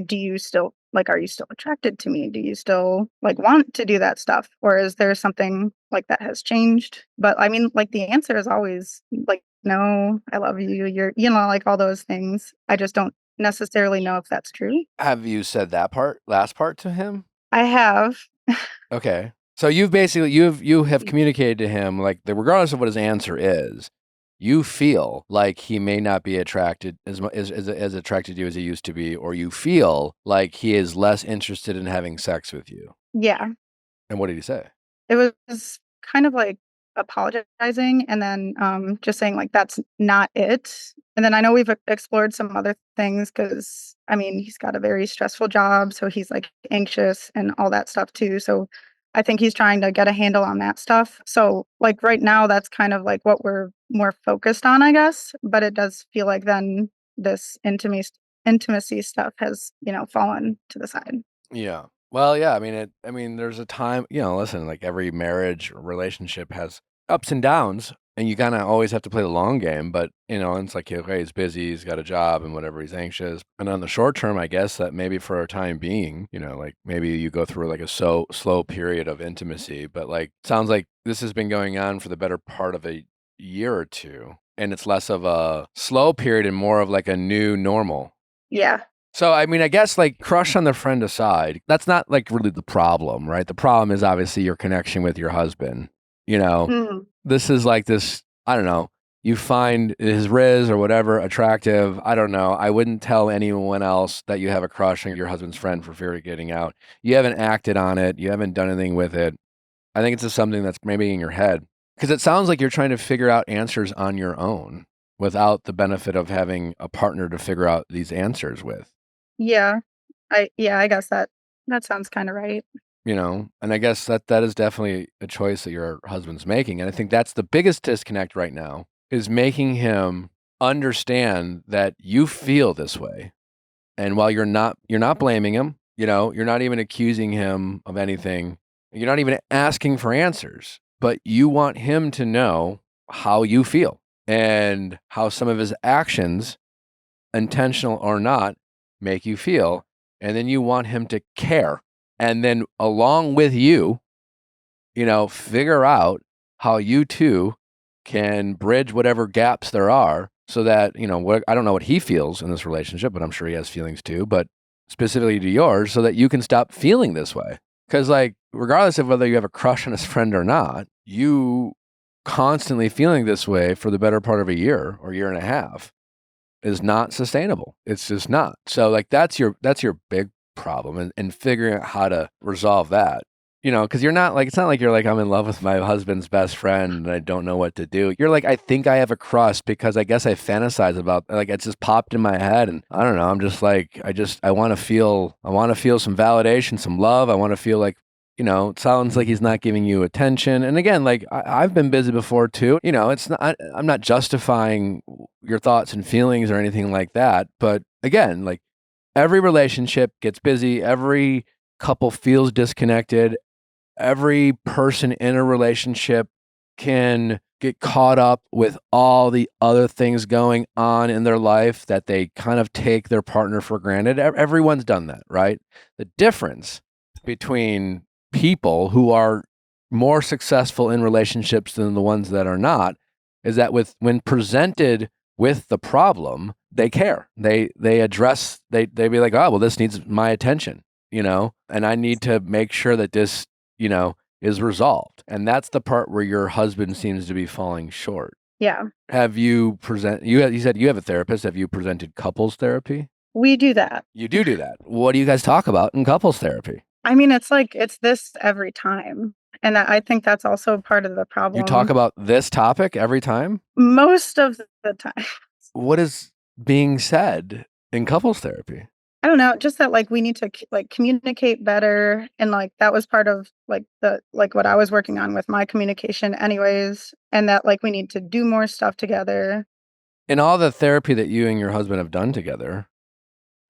"Do you still like, are you still attracted to me? Do you still, like, want to do that stuff? Or is there something, like, that has changed?" But, I mean, like, the answer is always, like, "No, I love you, like, all those things. I just don't necessarily know if that's true." Have you said last part to him? I have. Okay. So you have communicated to him like that regardless of what his answer is, you feel like he may not be attracted as attracted to you as he used to be, or you feel like he is less interested in having sex with you. Yeah. And what did he say? It was kind of like apologizing and then, just saying, like, "That's not it." And then I know we've explored some other things because, I mean, he's got a very stressful job, so he's, like, anxious and all that stuff too, so I think he's trying to get a handle on that stuff. So, like, right now, that's kind of, like, what we're more focused on, I guess, but it does feel like then this intimacy stuff has, fallen to the side. Yeah. Well, yeah, I mean, there's a time, listen, like every marriage or relationship has ups and downs, and you kind of always have to play the long game, but it's like, okay, he's busy, he's got a job and whatever, he's anxious. And on the short term, I guess that maybe for a time being, like maybe you go through like a slow period of intimacy, but like sounds like this has been going on for the better part of a year or two, and it's less of a slow period and more of like a new normal. Yeah. So, I mean, I guess like crush on the friend aside, that's not like really the problem, right? The problem is obviously your connection with your husband. You know, Mhm. this is like this, I don't know, you find his Riz or whatever attractive. I don't know. I wouldn't tell anyone else that you have a crush on your husband's friend for fear of getting out. You haven't acted on it, you haven't done anything with it. I think it's just something that's maybe in your head because it sounds like you're trying to figure out answers on your own without the benefit of having a partner to figure out these answers with. Yeah. I guess that sounds kinda right. And I guess that is definitely a choice that your husband's making, and I think that's the biggest disconnect right now, is making him understand that you feel this way, and while you're not blaming him, you're not even accusing him of anything, you're not even asking for answers, but you want him to know how you feel, and how some of his actions, intentional or not, make you feel, and then you want him to care. And then along with you, figure out how you two can bridge whatever gaps there are so that, what I don't know what he feels in this relationship, but I'm sure he has feelings too, but specifically to yours so that you can stop feeling this way. Cuz like regardless of whether you have a crush on his friend or not, you constantly feeling this way for the better part of a year or year and a half is not sustainable. It's just not. So like that's your big problem and figuring out how to resolve that. Because you're not like it's not like you're like I'm in love with my husband's best friend and I don't know what to do. You're like I think I have a crush because I guess I fantasize about like it's just popped in my head and I don't know. I'm just like I want to feel some validation, some love. I want to feel like it sounds like he's not giving you attention. And again, like I've been busy before too. It's not. I'm not justifying your thoughts and feelings or anything like that. But again, like every relationship gets busy. Every couple feels disconnected. Every person in a relationship can get caught up with all the other things going on in their life that they kind of take their partner for granted. Everyone's done that, right? The difference between people who are more successful in relationships than the ones that are not is that when presented with the problem, they care. They address they be like, "Oh, well this needs my attention." And I need to make sure that this, is resolved. And that's the part where your husband seems to be falling short. Yeah. Have you you said you have a therapist. Have you presented couples therapy? We do that. You do that. What do you guys talk about in couples therapy? I mean, it's like it's this every time, and I think that's also part of the You talk problem. about this topic every time? Most of the time. What is being said in couples therapy? I don't know, just that, like, we need to communicate better, and, like, that was part of, what I was working on with my communication anyways, and that, like, we need to do more stuff together. In all the therapy that you and your husband have done together,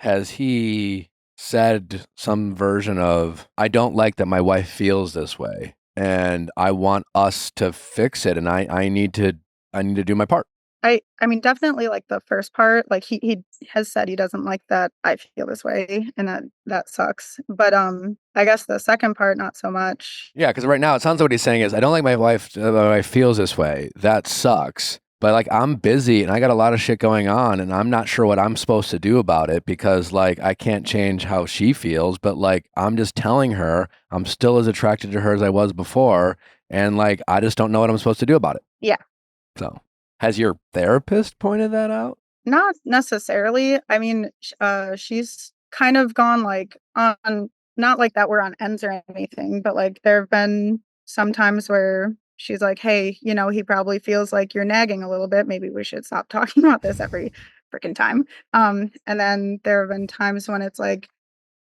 has he said some version of, I don't like that my wife feels this way and I want us to fix it and I need to do my part? I mean, definitely, like, the first part, like, he has said he doesn't like that I feel this way, and that sucks, but, I guess the second part, not so much. Yeah, because right now it sounds like what he's saying is, I don't like my wife feels this way. That sucks. But like I'm busy and I got a lot of shit going on and I'm not sure what I'm supposed to do about it because like I can't change how she feels, but like I'm just telling her I'm still as attracted to her as I was before and like I just don't know what I'm supposed to do about it. Yeah. So, has your therapist pointed that out? Not necessarily. I mean, she's kind of gone, like, on not like that we're on ends or anything, but, like, there have been some times where she's like, hey, he probably feels like you're nagging a little bit. Maybe we should stop talking about this every freaking time. And then there have been times when it's like,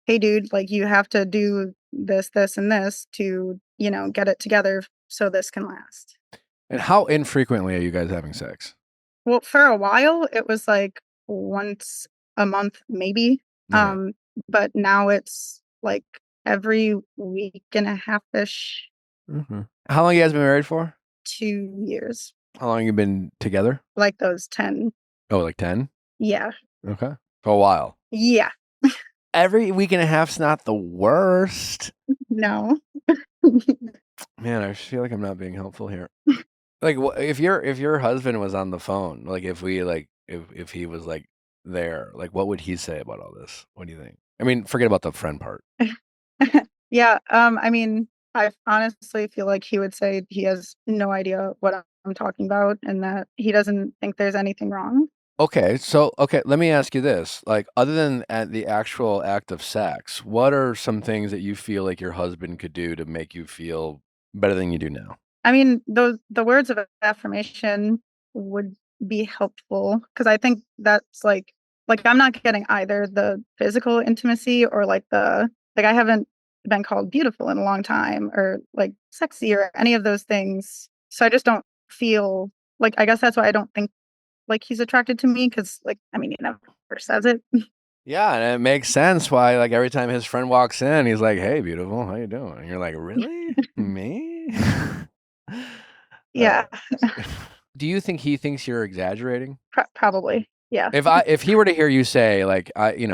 hey, dude, like you have to do this, this, and this to, get it together so this can last. And how infrequently are you guys having sex? Well, for a while, it was like once a month, maybe. Okay. But now it's like every week and a half-ish, How long you guys been married for? 2 years, How long you been together? like those 10. Oh, like 10? Yeah. Okay. For a while. Yeah. Every week and a half's not the worst. No. Man, I feel like I'm not being helpful here. Like, if your husband was on the phone, like if he was like there, like what would he say about all this? What do you think? I mean, forget about the friend part. Yeah. I mean, I honestly feel like he would say he has no idea what I'm talking about and that he doesn't think there's anything wrong. Okay, let me ask you this. Like, other than at the actual act of sex, what are some things that you feel like your husband could do to make you feel better than you do now? I mean, the words of affirmation would be helpful because I think that's like I'm not getting either the physical intimacy or like I haven't been called beautiful in a long time or like sexy or any of those things. So I just don't feel like I guess that's why I don't think like he's attracted to me because like I mean he never says it. Yeah, and it makes sense why, like, every time his friend walks in, he's like, "Hey, beautiful, how you doing?" And you're like, "Really? Me?" Uh, Yeah, do you think he thinks you're exaggerating? probably. Yeah. If he were to hear you say, like, he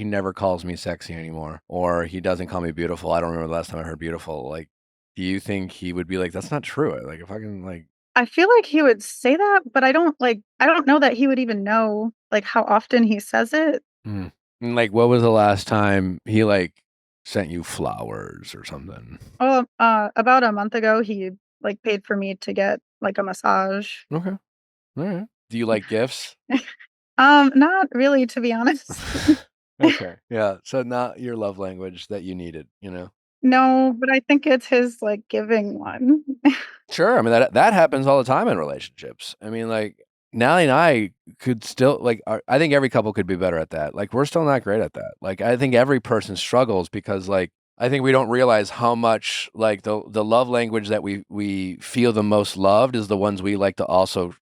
never calls me sexy anymore, or he doesn't call me beautiful. I don't remember the last time I heard beautiful. Like, do you think he would be like, "That's not true"? Like, if I can, like, I feel like he would say that, but I don't know that he would even know, like, how often he says it. hmm. And, like, what was the last time he like sent you flowers or something? Oh, about a month ago, he, like, paid for me to get, like, a massage. Okay, all right. Do you like gifts? Not really, to be honest. Okay, yeah. So not your love language that you needed, you know? No, but I think it's his, like, giving one. Sure. I mean, that happens all the time in relationships. I mean, like, Nally and I could still like. I think every couple could be better at that. Like, we're still not great at that. Like, I think every person struggles because, like, I think we don't realize how much like the love language that we feel the most loved is the ones we like to also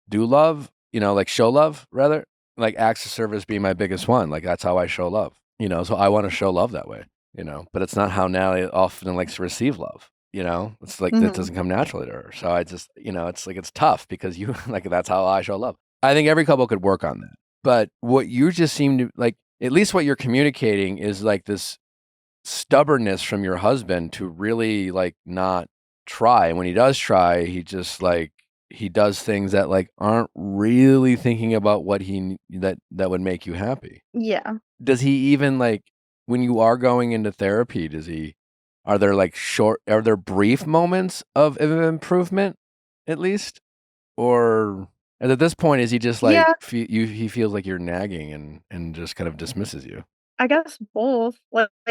do love. You know, like show love rather. Like acts of service being my biggest one. Like that's how I show love. You know, so I want to show love that way. You know, but it's not how Nally often likes to receive love. You know, it's like that Mhm. doesn't come naturally to her. So I just, it's like it's tough because you like that's how I show love. I think every couple could work on that. But what you just seem to like, at least what you're communicating is like this stubbornness from your husband to really like not try. And when he does try, he just like he does things that like aren't really thinking about what that would make you happy. Yeah. Does he even like when you are going into therapy, are there like are there brief moments of improvement at least? Or and at this point, is he just like Yeah, he feels like you're nagging and just kind of dismisses you? I guess both.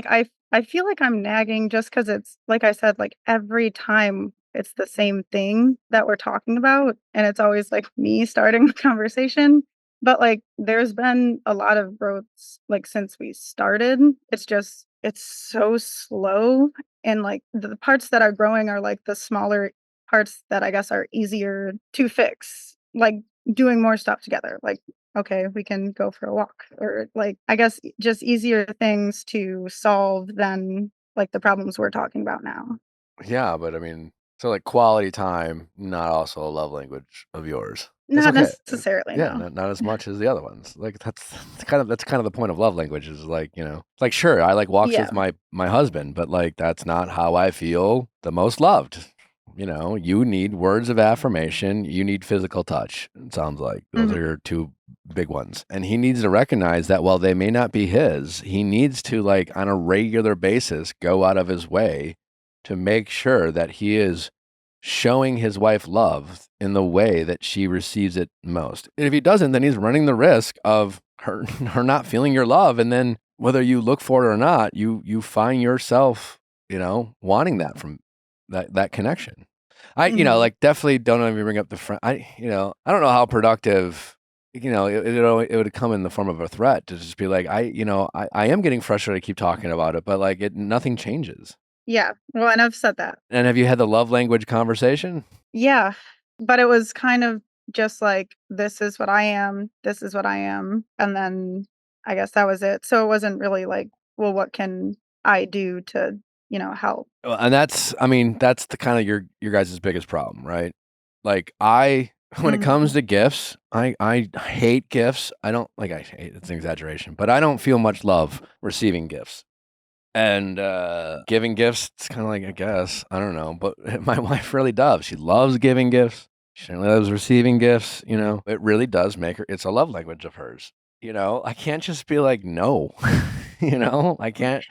I feel like I'm nagging just because it's like I said, like, every time it's the same thing that we're talking about, and it's always, like, me starting the conversation, but, like, there's been a lot of growth like, since we started. It's so slow, and, like, the parts that are growing are, like, the smaller parts that I guess are easier to fix, like, doing more stuff together, like okay, we can go for a walk or like I guess just easier things to solve than like the problems we're talking about now. Yeah, but I mean, so like quality time, not also a love language of yours. It's Not okay. necessarily, Yeah, no. not as much as the other ones. Like that's kind of the point of love language is like, like sure, I like walks Yeah. with my husband, but like that's not how I feel the most loved. You need words of affirmation, you need physical touch. It sounds like those are Mhm. your two big ones. And he needs to recognize that while they may not be his, he needs to like on a regular basis go out of his way to make sure that he is showing his wife love in the way that she receives it most. And if he doesn't, then he's running the risk of her her not feeling your love. And then whether you look for it or not, you find yourself, wanting that from that connection. Mhm. like definitely don't even bring up the friend. I don't know how productive, it would come in the form of a threat to just be like, I am getting frustrated. I keep talking about it, but like nothing changes. Yeah. Well, and I've said that. And have you had the love language conversation? Yeah. But it was kind of just like, this is what I am, this is what I am, and then I guess that was it. So it wasn't really like, well, what can I do to, help? Well, and that's the kind of your guys' biggest problem, right? Like when it comes Mhm. to gifts, I hate gifts. I hate, it's an exaggeration, but I don't feel much love receiving gifts. And giving gifts, it's kind of like, I guess, I don't know, but my wife really does. She loves giving gifts. She really loves receiving gifts. It really does make her. It's a love language of hers. I can't just be like no. I can't.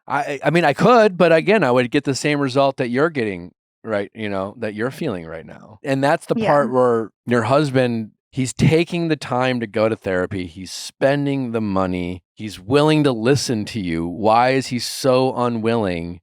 I mean, I could, but again, I would get the same result that you're getting, right? That you're feeling right now. And that's the Yeah. part where your husband, he's taking the time to go to therapy. He's spending the money. He's willing to listen to you. Why is he so unwilling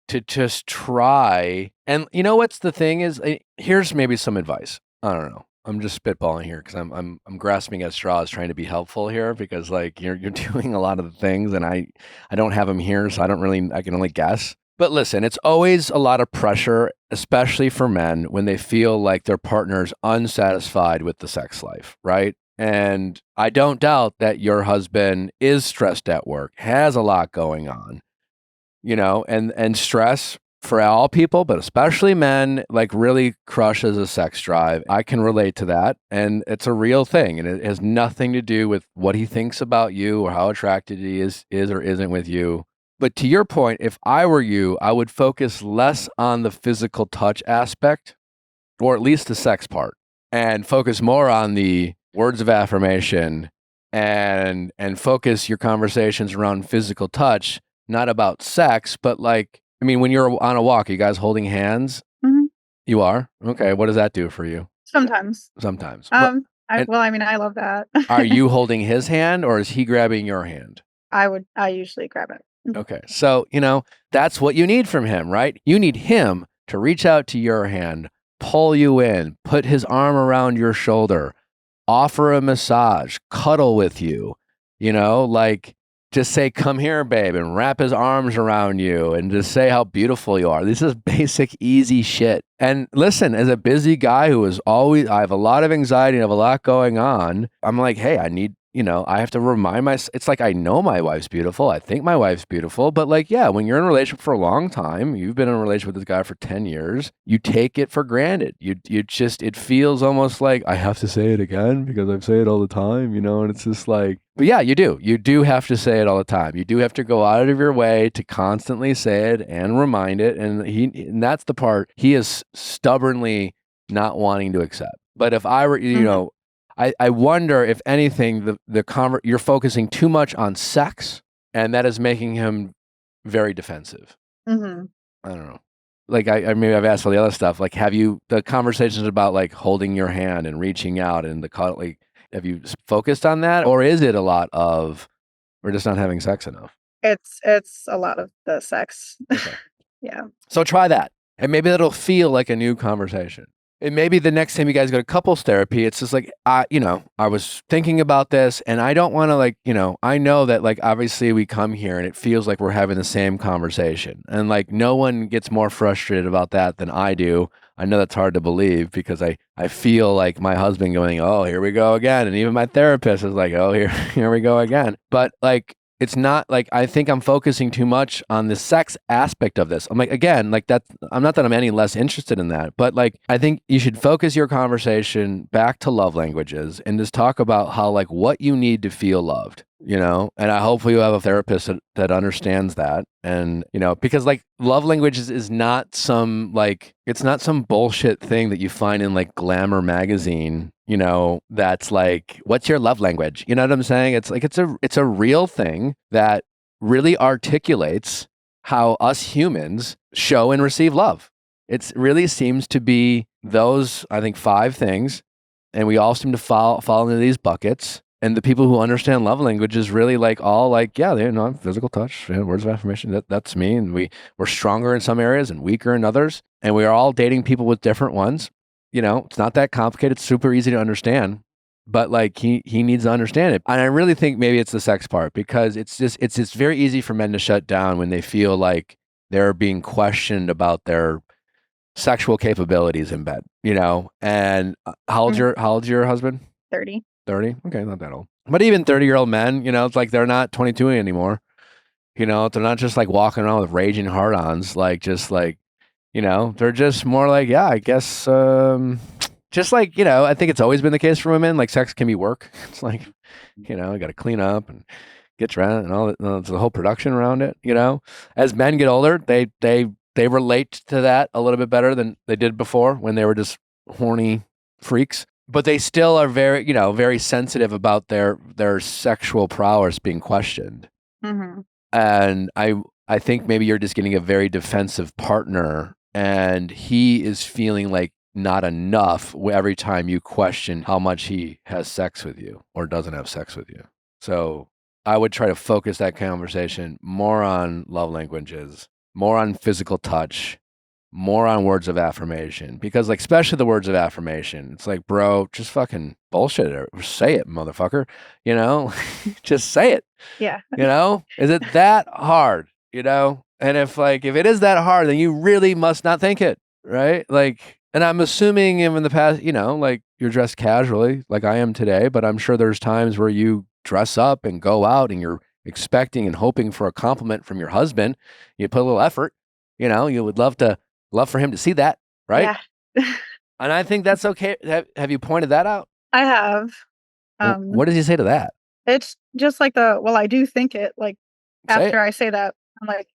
to just try? And what's the thing is, here's maybe some advice. I don't know. I'm just spitballing here because I'm grasping at straws, trying to be helpful here because like you're doing a lot of the things, and I don't have them here, so I can only guess. But listen, it's always a lot of pressure, especially for men, when they feel like their partner's unsatisfied with the sex life, right? And I don't doubt that your husband is stressed at work, has a lot going on, and stress for all people, but especially men, like really crushes a sex drive. I can relate to that. And it's a real thing. And it has nothing to do with what he thinks about you or how attracted he is or isn't with you. But to your point, if I were you, I would focus less on the physical touch aspect, or at least the sex part, and focus more on the words of affirmation and focus your conversations around physical touch, not about sex, but like, I mean, when you're on a walk, are you guys holding hands? Mhm. You are? Okay. What does that do for you? Sometimes. Sometimes. And I mean, I love that. are you holding his hand or is he grabbing your hand? I usually grab it. Okay. So, that's what you need from him, right? You need him to reach out to your hand, pull you in, put his arm around your shoulder, offer a massage, cuddle with you, like just say, come here, babe, and wrap his arms around you and just say how beautiful you are. This is basic, easy shit. And listen, as a busy guy I have a lot of anxiety and have a lot going on. I'm like, hey, I have to remind myself. It's like, I know my wife's beautiful. I think my wife's beautiful. But like, yeah, when you're in a relationship for a long time, you've been in a relationship with this guy for 10 years, you take it for granted. It feels almost like I have to say it again because I say it all the time, and it's just like, but yeah, you do. You do have to say it all the time. You do have to go out of your way to constantly say it and remind it. And that's the part he is stubbornly not wanting to accept. But if I were, Mhm. I wonder if anything, you're focusing too much on sex, and that is making him very defensive. Mhm. I don't know. Like maybe I've asked all the other stuff. Like, have you the conversations about like holding your hand and reaching out and the cuddle? Like, have you focused on that, or is it a lot of we're just not having sex enough? It's a lot of the sex. Okay. Yeah. So try that. And maybe that'll feel like a new conversation. And maybe the next time you guys go to couples therapy, it's just like, I was thinking about this and I don't want to I know that like, obviously we come here and it feels like we're having the same conversation. And like, no one gets more frustrated about that than I do. I know that's hard to believe because I feel like my husband going, oh, here we go again. And even my therapist is like, oh, here we go again. But like, it's not like I think I'm focusing too much on the sex aspect of this. I'm like, again, like I'm not that I'm any less interested in that, but like, I think you should focus your conversation back to love languages and just talk about how, like, what you need to feel loved, and I hopefully you have a therapist that understands that. And, because like love languages is not it's not some bullshit thing that you find in like Glamour magazine, that's like, what's your love language? You know what I'm saying? It's like, it's a real thing that really articulates how us humans show and receive love. It really seems to be those, I think, 5 things. And we all seem to fall into these buckets. And the people who understand love languages really like all like, yeah, physical touch, words of affirmation. That's me. And we're stronger in some areas and weaker in others. and we are all dating people with different ones. You know, it's not that complicated. It's super easy to understand. But like he needs to understand it. And I really think maybe it's the sex part, because it's very easy for men to shut down when they feel like they're being questioned about their sexual capabilities in bed, you know? And how old's your husband? 30. 30? Okay, not that old. But even 30-year-old men, you know, it's like they're not 22 anymore. You know, they're not just like walking around with raging hard-ons, like just like, you know, they're just more like, yeah, I guess just like, you know, I think it's always been the case for women. Like sex can be work. It's like, you know, you got to clean up and get dressed and all that. There's a whole production around it. You know, as men get older, they relate to that a little bit better than they did before when they were just horny freaks. But they still are very, you know, very sensitive about their sexual prowess being questioned. Mm-hmm. And I think maybe you're just getting a very defensive partner, and he is feeling like not enough every time you question how much he has sex with you or doesn't have sex with you. So I would try to focus that conversation more on love languages, more on physical touch, more on words of affirmation, because like, especially the words of affirmation, it's like, bro, just fucking bullshit it or say it, motherfucker, you know, just say it. Yeah. You know, is it that hard, you know? And if it is that hard, then you really must not think it, right? Like, and I'm assuming in the past, you know, like you're dressed casually like I am today, but I'm sure there's times where you dress up and go out and you're expecting and hoping for a compliment from your husband. You put a little effort, you know, you would love for him to see that, right? Yeah. And I think that's okay. Have you pointed that out? I have. What does he say to that? It's just like well, I do think it. Like Say after I say that, I'm like,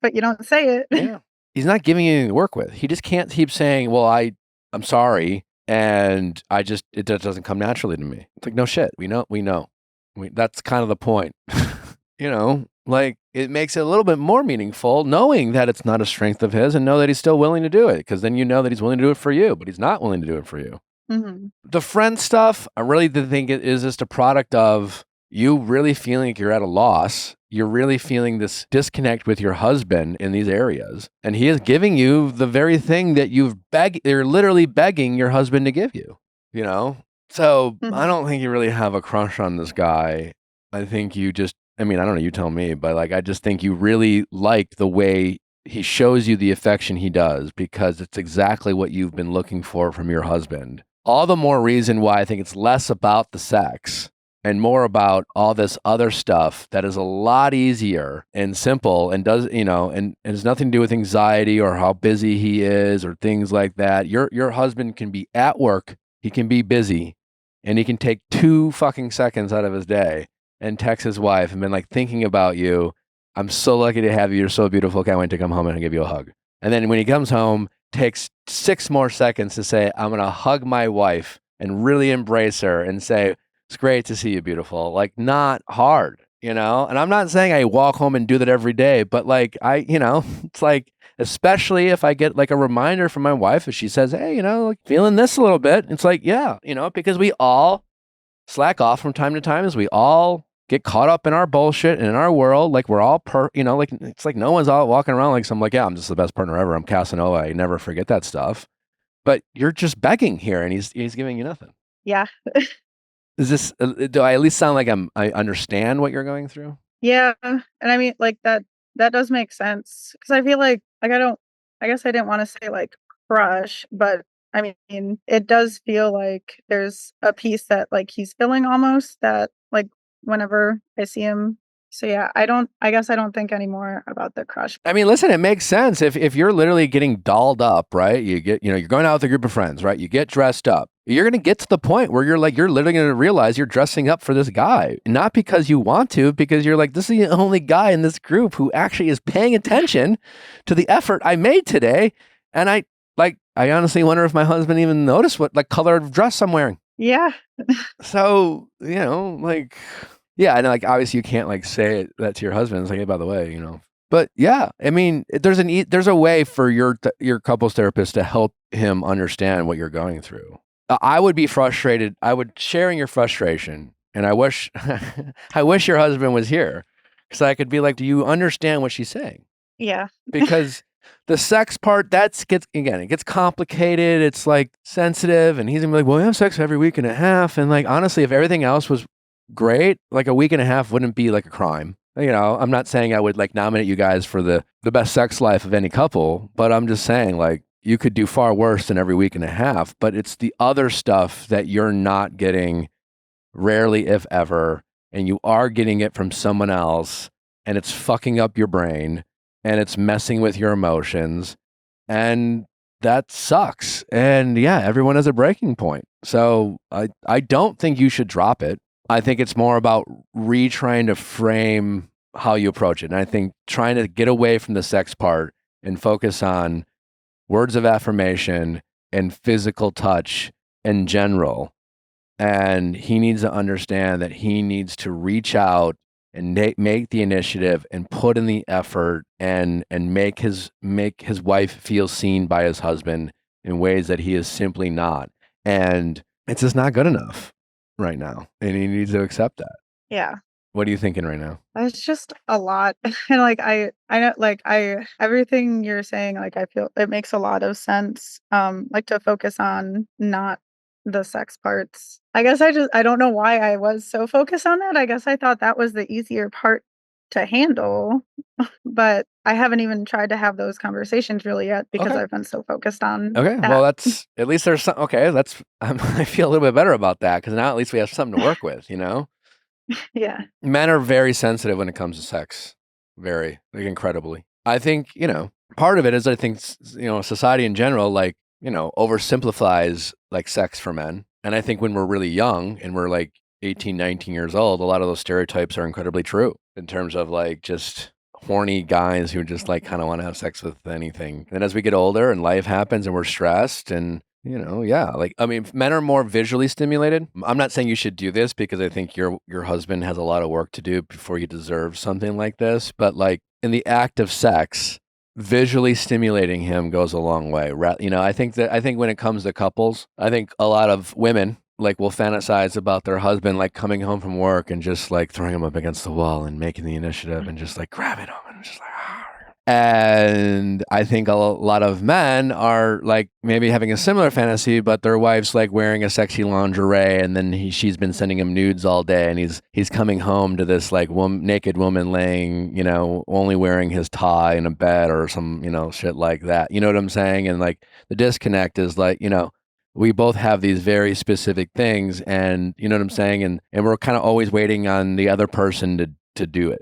but you don't say it. Yeah. He's not giving you anything to work with. He just can't keep saying, well, I'm sorry. And it just doesn't come naturally to me. It's like, no shit. We know. That's kind of the point. You know, like it makes it a little bit more meaningful knowing that it's not a strength of his and know that he's still willing to do it. Because then you know that he's willing to do it for you, but he's not willing to do it for you. Mm-hmm. The friend stuff, I really think it is just a product of you really feeling like you're at a loss. You're really feeling this disconnect with your husband in these areas. And he is giving you the very thing that you're literally begging your husband to give you, you know? So I don't think you really have a crush on this guy. I think you just, I mean, I don't know, you tell me, but like, I just think you really like the way he shows you the affection he does, because it's exactly what you've been looking for from your husband. All the more reason why I think it's less about the sex and more about all this other stuff that is a lot easier and simple and does, you know, and has nothing to do with anxiety or how busy he is or things like that. Your husband can be at work, he can be busy, and he can take 2 fucking seconds out of his day and text his wife and been like, thinking about you. I'm so lucky to have you. You're so beautiful. Can't wait to come home and give you a hug. And then when he comes home, takes 6 more seconds to say, I'm going to hug my wife and really embrace her and say, it's great to see you, beautiful. Like, not hard, you know? And I'm not saying I walk home and do that every day, but like, you know, it's like, especially if I get like a reminder from my wife, if she says, hey, you know, like feeling this a little bit, it's like, yeah, you know, because we all slack off from time to time as we all get caught up in our bullshit and in our world. Like we're all you know, like it's like no one's all walking around like some like, yeah, I'm just the best partner ever. I'm Casanova. I never forget that stuff. But you're just begging here and he's giving you nothing. Yeah. Is this, do I at least sound like I understand what you're going through? Yeah. And I mean, like that does make sense. Cause I feel like I guess I didn't want to say like crush, but I mean, it does feel like there's a piece that like he's filling almost that like whenever I see him. So yeah, I guess I don't think anymore about the crush. I mean, listen, it makes sense if you're literally getting dolled up, right? You get, you know, you're going out with a group of friends, right? You get dressed up. You're going to get to the point where you're literally going to realize you're dressing up for this guy, not because you want to, because you're like, this is the only guy in this group who actually is paying attention to the effort I made today. And I honestly wonder if my husband even noticed what like color of dress I'm wearing. Yeah. So, you know, like, yeah, and like obviously you can't like say that to your husband. It's like, hey, by the way, you know. But yeah, I mean, there's a way for your couples therapist to help him understand what you're going through. I would be frustrated. I would sharing your frustration, and I wish I wish your husband was here, because I could be like, do you understand what she's saying? Yeah. Because The sex part, it gets complicated. It's like sensitive, and he's gonna be like, well, we have sex every week and a half. And like, honestly, if everything else was great, like a week and a half wouldn't be like a crime. I'm not saying I would like nominate you guys for the best sex life of any couple, but I'm just saying like you could do far worse than every week and a half. But it's the other stuff that you're not getting, rarely if ever, and you are getting it from someone else, and it's fucking up your brain, and it's messing with your emotions, and that sucks. And yeah, everyone has a breaking point. So I don't think you should drop it. I think it's more about retrying to frame how you approach it. And I think trying to get away from the sex part and focus on words of affirmation and physical touch in general. And he needs to understand that he needs to reach out and make the initiative and put in the effort and make his wife feel seen by his husband in ways that he is simply not. And it's just not good enough right now. And he needs to accept that. Yeah. What are you thinking right now? It's just a lot. And like I know like everything you're saying, like I feel it makes a lot of sense. Like to focus on not the sex parts. I guess I don't know why I was so focused on that. I guess I thought that was the easier part to handle. But I haven't even tried to have those conversations really yet because Okay. I've been so focused on Okay, that. well, that's at least there's some. Okay, I feel a little bit better about that because now at least we have something to work with. Yeah. Men are very sensitive when it comes to sex, very, like, incredibly. I think part of it is I think society in general oversimplifies like sex for men, and I think when we're really young and we're like 18, 19 years old, a lot of those stereotypes are incredibly true in terms of like just horny guys who just like kind of want to have sex with anything. And as we get older and life happens and we're stressed and men are more visually stimulated. I'm not saying you should do this because I think your husband has a lot of work to do before he deserves something like this. But like in the act of sex, visually stimulating him goes a long way. I think when it comes to couples, I think a lot of women like will fantasize about their husband like coming home from work and just like throwing him up against the wall and making the initiative and just like grabbing him and just like. And I think a lot of men are like maybe having a similar fantasy, but their wife's like wearing a sexy lingerie, and then she's been sending him nudes all day, and he's coming home to this like naked woman laying, only wearing his tie in a bed or some, shit like that. You know what I'm saying? And like the disconnect is like, we both have these very specific things, and you know what I'm saying? And we're kind of always waiting on the other person to do it,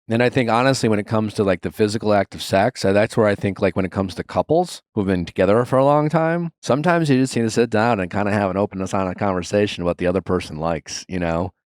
And I think honestly, when it comes to like the physical act of sex, that's where I think like when it comes to couples who've been together for a long time, sometimes you just need to sit down and kind of have an open, honest conversation about what the other person likes,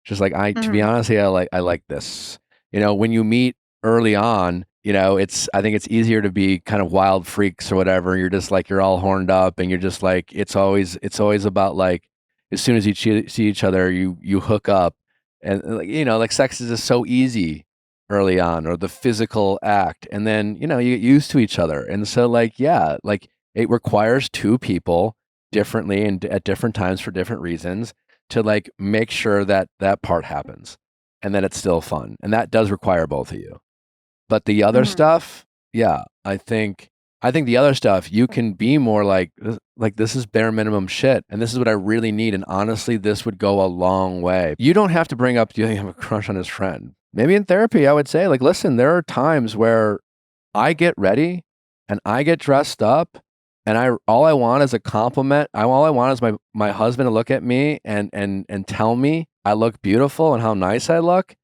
Just like to be honest, I like this. When you meet early on, I think it's easier to be kind of wild freaks or whatever. You're just like, you're all horned up and you're just like, it's always about like, as soon as you see each other, you hook up. And like sex is just so easy early on, or the physical act, and then you get used to each other, and so like it requires two people differently and at different times for different reasons to like make sure that part happens, and that it's still fun, and that does require both of you. But the other stuff, yeah, I think the other stuff you can be more like this is bare minimum shit, and this is what I really need, and honestly, this would go a long way. You don't have to bring up you have a crush on his friend. Maybe in therapy, I would say like, listen, there are times where I get ready and I get dressed up, and all I want is a compliment. All I want is my husband to look at me and tell me I look beautiful and how nice I look,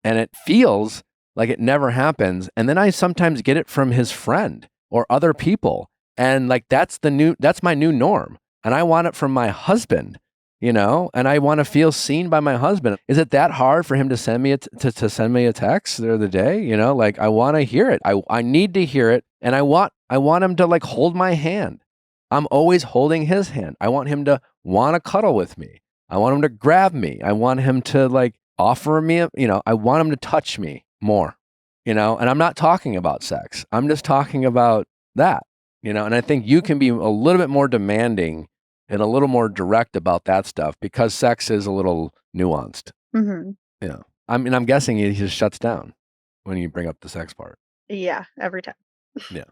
and it feels like it never happens. And then I sometimes get it from his friend or other people. And like, that's my new norm. And I want it from my husband, and I want to feel seen by my husband. Is it that hard for him to send me to send me a text the other day? Like I want to hear it. I need to hear it. And I want him to like hold my hand. I'm always holding his hand. I want him to want to cuddle with me. I want him to grab me. I want him to like offer me, I want him to touch me more, and I'm not talking about sex. I'm just talking about that, and I think you can be a little bit more demanding and a little more direct about that stuff because sex is a little nuanced. I'm guessing he just shuts down when you bring up the sex part. Yeah, every time. Yeah.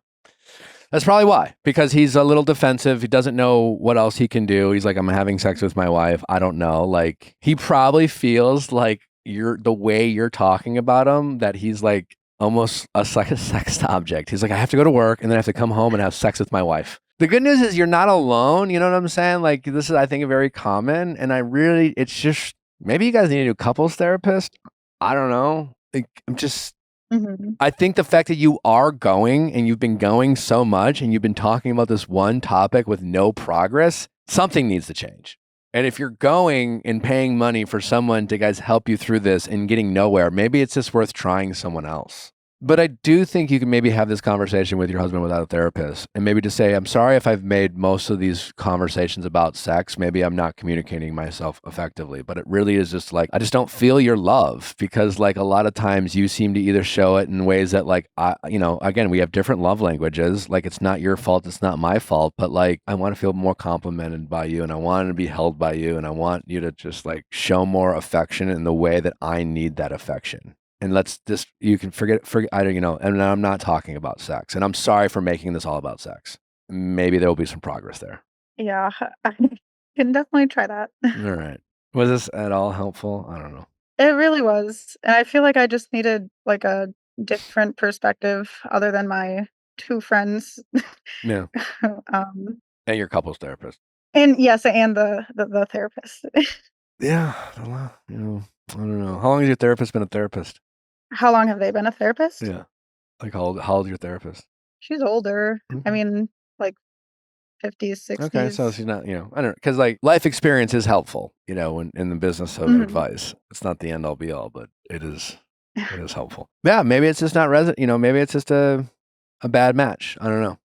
That's probably why, because he's a little defensive. He doesn't know what else he can do. He's like, I'm having sex with my wife. I don't know. Like, he probably feels like the way you're talking about him, that he's like almost like a sex object. He's like, I have to go to work and then I have to come home and have sex with my wife. The good news is you're not alone. You know what I'm saying? Like, this is, I think, very common. And it's just, maybe you guys need a new couples therapist. I don't know. Like, I think the fact that you are going and you've been going so much and you've been talking about this one topic with no progress, something needs to change. And if you're going and paying money for someone to guys help you through this and getting nowhere, maybe it's just worth trying someone else. But I do think you can maybe have this conversation with your husband without a therapist and maybe just say, I'm sorry if I've made most of these conversations about sex. Maybe I'm not communicating myself effectively, but it really is just like, I just don't feel your love, because like a lot of times you seem to either show it in ways that like, again, we have different love languages. Like, it's not your fault. It's not my fault, but like, I want to feel more complimented by you and I want to be held by you. And I want you to just like show more affection in the way that I need that affection. And you can forget, I don't, and I'm not talking about sex. And I'm sorry for making this all about sex. Maybe there will be some progress there. Yeah, I can definitely try that. All right. Was this at all helpful? I don't know. It really was. And I feel like I just needed like a different perspective other than my two friends. Yeah. And your couples therapist. And yes, and the therapist. Yeah. I don't know. How long has your therapist been a therapist? How long have they been a therapist? Yeah. Like, how old is your therapist? She's older. Okay. I mean, like 50s, 60s. Okay, so she's not, I don't know, because like life experience is helpful, in the business of advice. It's not the end all be all, but it is helpful. Yeah, maybe it's just not maybe it's just a bad match. I don't know.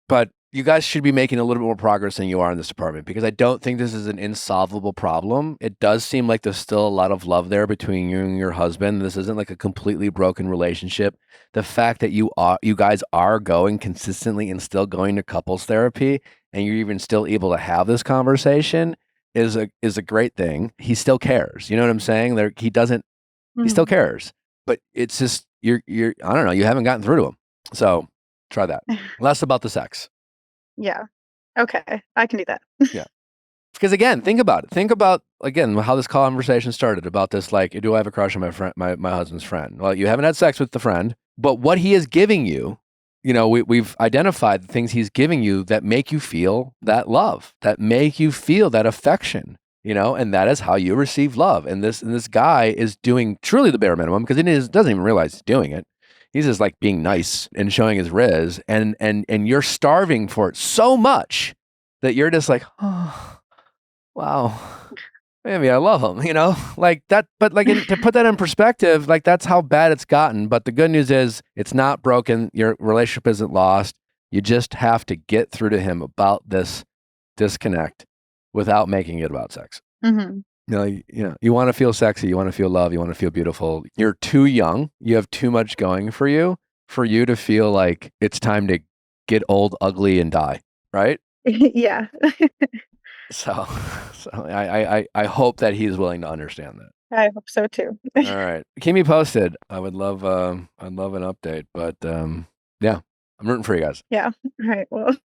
But you guys should be making a little bit more progress than you are in this department, because I don't think this is an insolvable problem. It does seem like there's still a lot of love there between you and your husband. This isn't like a completely broken relationship. The fact that you guys are going consistently and still going to couples therapy, and you're even still able to have this conversation is a great thing. He still cares. You know what I'm saying? He still cares. But it's just you're I don't know, you haven't gotten through to him. So try that. Less about the sex. Yeah. Okay. I can do that. Yeah. Because again, think about it. Think about, again, how this conversation started about this, like, do I have a crush on my friend, my husband's friend? Well, you haven't had sex with the friend, but what he is giving you, we've identified the things he's giving you that make you feel that love, that make you feel that affection, and that is how you receive love. And this guy is doing truly the bare minimum, because doesn't even realize he's doing it. He's just like being nice and showing his riz, and you're starving for it so much that you're just like, oh, wow, maybe I love him, like that. But like to put that in perspective, like that's how bad it's gotten. But the good news is it's not broken. Your relationship isn't lost. You just have to get through to him about this disconnect without making it about sex. Mm-hmm. You want to feel sexy, you want to feel love, you want to feel beautiful. You're too young. You have too much going for you to feel like it's time to get old, ugly, and die, right? Yeah. So I hope that he's willing to understand that. I hope so too. All right, keep me posted. I would love an update, but yeah, I'm rooting for you guys. Yeah. All right. Well,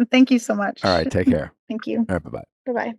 thank you so much. All right, take care. Thank you. All right, bye-bye. Bye-bye.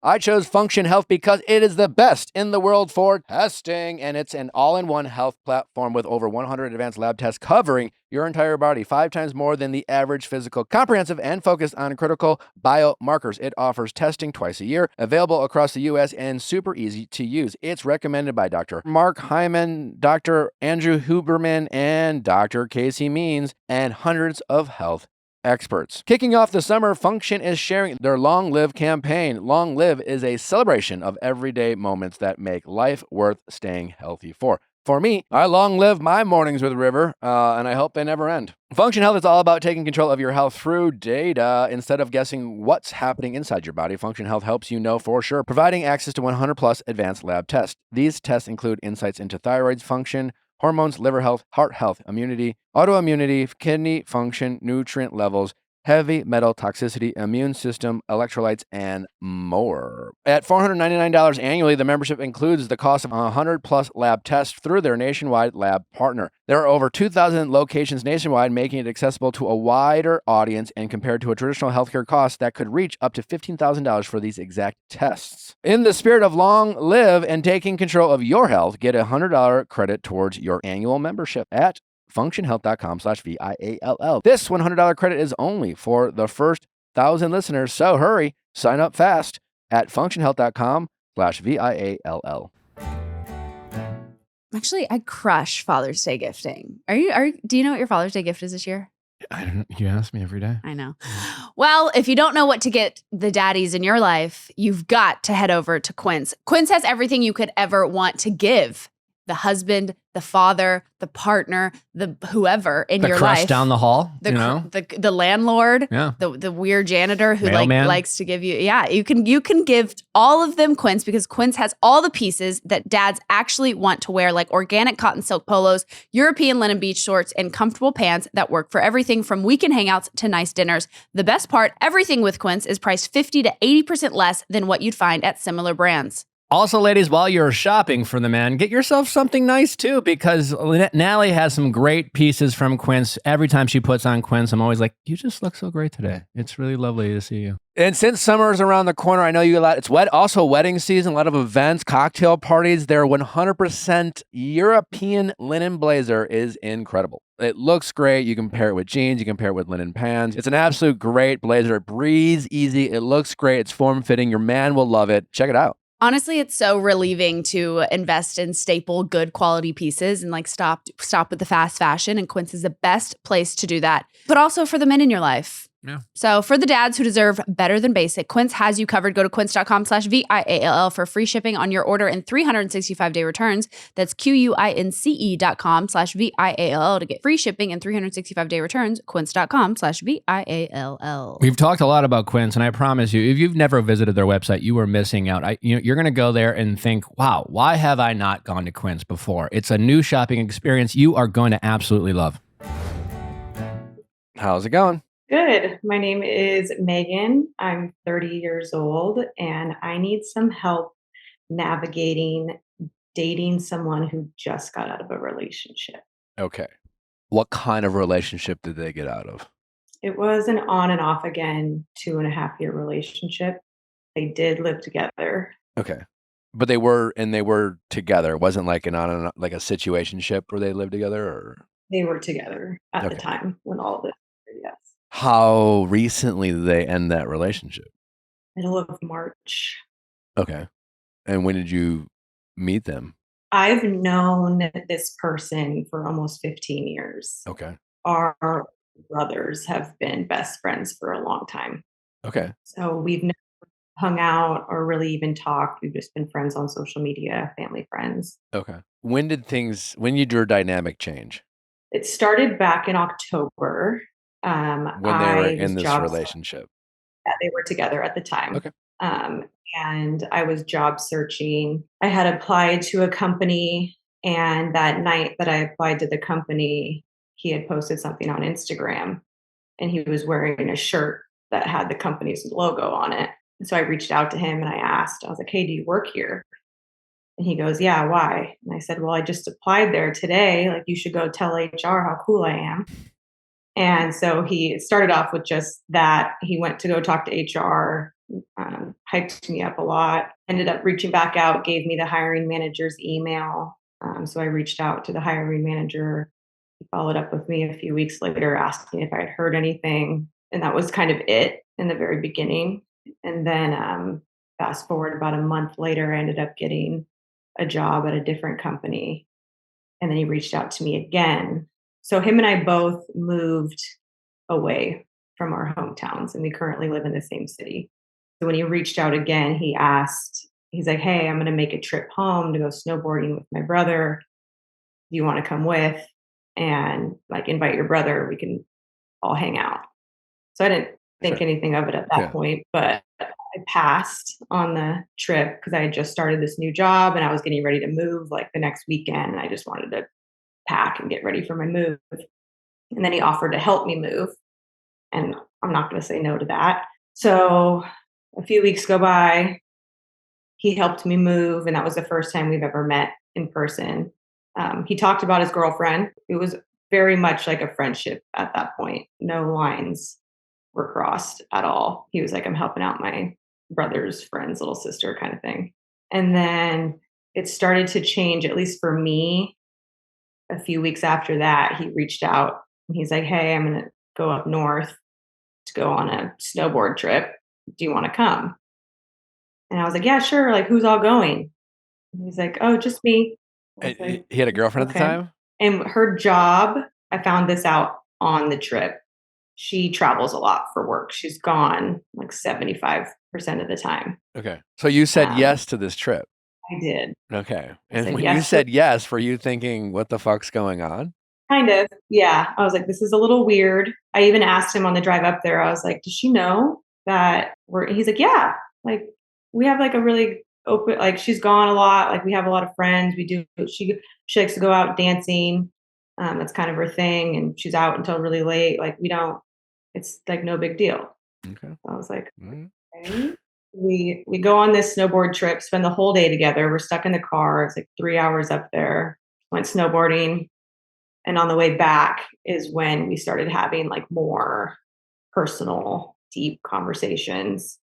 I chose Function Health because it is the best in the world for testing, and it's an all-in-one health platform with over 100 advanced lab tests covering your entire body, 5 times more than the average physical, comprehensive and focused on critical biomarkers. It offers testing twice a year, available across the U.S. and super easy to use. It's recommended by Dr. Mark Hyman, Dr. Andrew Huberman, and Dr. Casey Means, and hundreds of health experts. Kicking off the summer, Function is sharing their Long Live campaign. Long Live is a celebration of everyday moments that make life worth staying healthy for. For me, I long live my mornings with River, and I hope they never end. Function Health is all about taking control of your health through data. Instead of guessing what's happening inside your body, Function Health helps you know for sure, providing access to 100 plus advanced lab tests. These tests include insights into thyroid function, hormones, liver health, heart health, immunity, autoimmunity, kidney function, nutrient levels, heavy metal toxicity, immune system, electrolytes, and more. At $499 annually, the membership includes the cost of 100+ lab tests through their nationwide lab partner. There are over 2,000 locations nationwide, making it accessible to a wider audience and compared to a traditional healthcare cost that could reach up to $15,000 for these exact tests. In the spirit of long live and taking control of your health, get a $100 credit towards your annual membership at functionhealth.com/VIALL. This $100 credit is only for the first 1,000 listeners, so hurry, sign up fast at functionhealth.com/VIALL. Actually, I crush Father's Day gifting. Do you know what your Father's Day gift is this year? I don't know. You ask me every day. I know. Well, if you don't know what to get the daddies in your life, you've got to head over to Quince. Quince has everything you could ever want to give the husband, the father, the partner, the whoever in your life. The crush down the hall, the landlord, Yeah. the weird janitor who Mailman. likes to give you. Yeah, you can give all of them Quince because Quince has all the pieces that dads actually want to wear, like organic cotton silk polos, European linen beach shorts, and comfortable pants that work for everything from weekend hangouts to nice dinners. The best part, everything with Quince is priced 50 to 80% less than what you'd find at similar brands. Also, ladies, while you're shopping for the men, get yourself something nice too, because Natalie has some great pieces from Quince. Every time she puts on Quince, I'm always like, you just look so great today. It's really lovely to see you. And since summer is around the corner, I know you a lot. It's also wedding season, a lot of events, cocktail parties. Their 100% European linen blazer is incredible. It looks great. You can pair it with jeans. You can pair it with linen pants. It's an absolute great blazer. It breathes easy. It looks great. It's form-fitting. Your man will love it. Check it out. Honestly, it's so relieving to invest in staple, good quality pieces and stop with the fast fashion. And Quince is the best place to do that. But also for the men in your life. Yeah. So for the dads who deserve better than basic, Quince has you covered. Go to quince.com/VIALL for free shipping on your order and 365-day returns. That's QUINCE.com/VIALL to get free shipping and 365-day returns. Quince.com/VIALL. We've talked a lot about Quince, and I promise you, if you've never visited their website, you are missing out. You're going to go there and think, wow, why have I not gone to Quince before? It's a new shopping experience you are going to absolutely love. How's it going? Good. My name is Megan. I'm 30 years old and I need some help navigating dating someone who just got out of a relationship. Okay. What kind of relationship did they get out of? It was an on and off again 2.5-year relationship. They did live together. Okay. But they were together. It wasn't like an on and like a situationship where they lived together, or They were together at Okay. the time when all of this, yes. how recently did they end that relationship? Middle of March. Okay. And when did you meet them? I've known this person for almost 15 years. Okay. Our brothers have been best friends for a long time. Okay. So we've never hung out or really even talked. We've just been friends on social media, family friends. Okay. When did your dynamic change? It started back in October. When they were I in was this job relationship? Yeah, they were together at the time. Okay. And I was job searching. I had applied to a company, and that night that I applied to the company, he had posted something on Instagram, and he was wearing a shirt that had the company's logo on it. And so I reached out to him and I was like, hey, do you work here? And he goes, yeah, why? And I said, well, I just applied there today. Like, you should go tell HR how cool I am. And so he started off with just that. He went to go talk to HR, hyped me up a lot, ended up reaching back out, gave me the hiring manager's email. So I reached out to the hiring manager. He followed up with me a few weeks later, asking if I'd heard anything. And that was kind of it in the very beginning. And then fast forward about a month later, I ended up getting a job at a different company. And then he reached out to me again. So him and I both moved away from our hometowns, and we currently live in the same city. So when he reached out again, he's like, hey, I'm going to make a trip home to go snowboarding with my brother. Do you want to come with? And invite your brother. We can all hang out. So I didn't think anything of it at that point, but I passed on the trip because I had just started this new job and I was getting ready to move the next weekend. And I just wanted to pack and get ready for my move. And then he offered to help me move. and I'm not going to say no to that. So a few weeks go by. He helped me move, and that was the first time we've ever met in person. He talked about his girlfriend. It was very much like a friendship at that point. No lines were crossed at all. He was like, I'm helping out my brother's friend's little sister kind of thing. And then it started to change, at least for me. A few weeks after that, he reached out and he's like, hey, I'm going to go up north to go on a snowboard trip. Do you want to come? And I was like, yeah, sure. Like, who's all going? And he's like, oh, just me. I was like, He had a girlfriend at the okay. time? And her job, I found this out on the trip. She travels a lot for work. She's gone like 75% of the time. Okay. So you said yes to this trip. I did. Okay. I And said when yes you to- said yes, were you thinking, what the fuck's going on? Kind of. Yeah. I was like, this is a little weird. I even asked him on the drive up there, I was like, does she know that he's like, yeah, like we have like a really open, like she's gone a lot. Like we have a lot of friends. She likes to go out dancing. That's kind of her thing. And she's out until really late. Like it's like no big deal. Okay. So I was like, Mhm. okay. We go on this snowboard trip, spend the whole day together. We're stuck in the car. It's like 3 hours up there. Went snowboarding. And on the way back is when we started having like more personal, deep conversations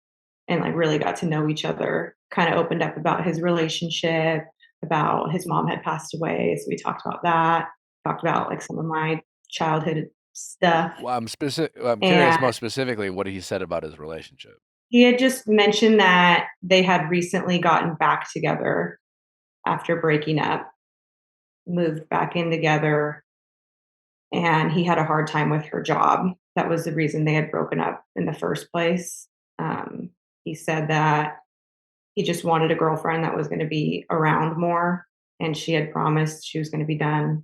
and like really got to know each other. Kind of opened up about his relationship, about his mom had passed away. So we talked about that, talked about like some of my childhood stuff. Well, I'm curious And most specifically what he said about his relationship. he had just mentioned that they had recently gotten back together after breaking up, moved back in together, and he had a hard time with her job. That was the reason they had broken up in the first place. He said that he just wanted a girlfriend that was going to be around more, and she had promised she was going to be done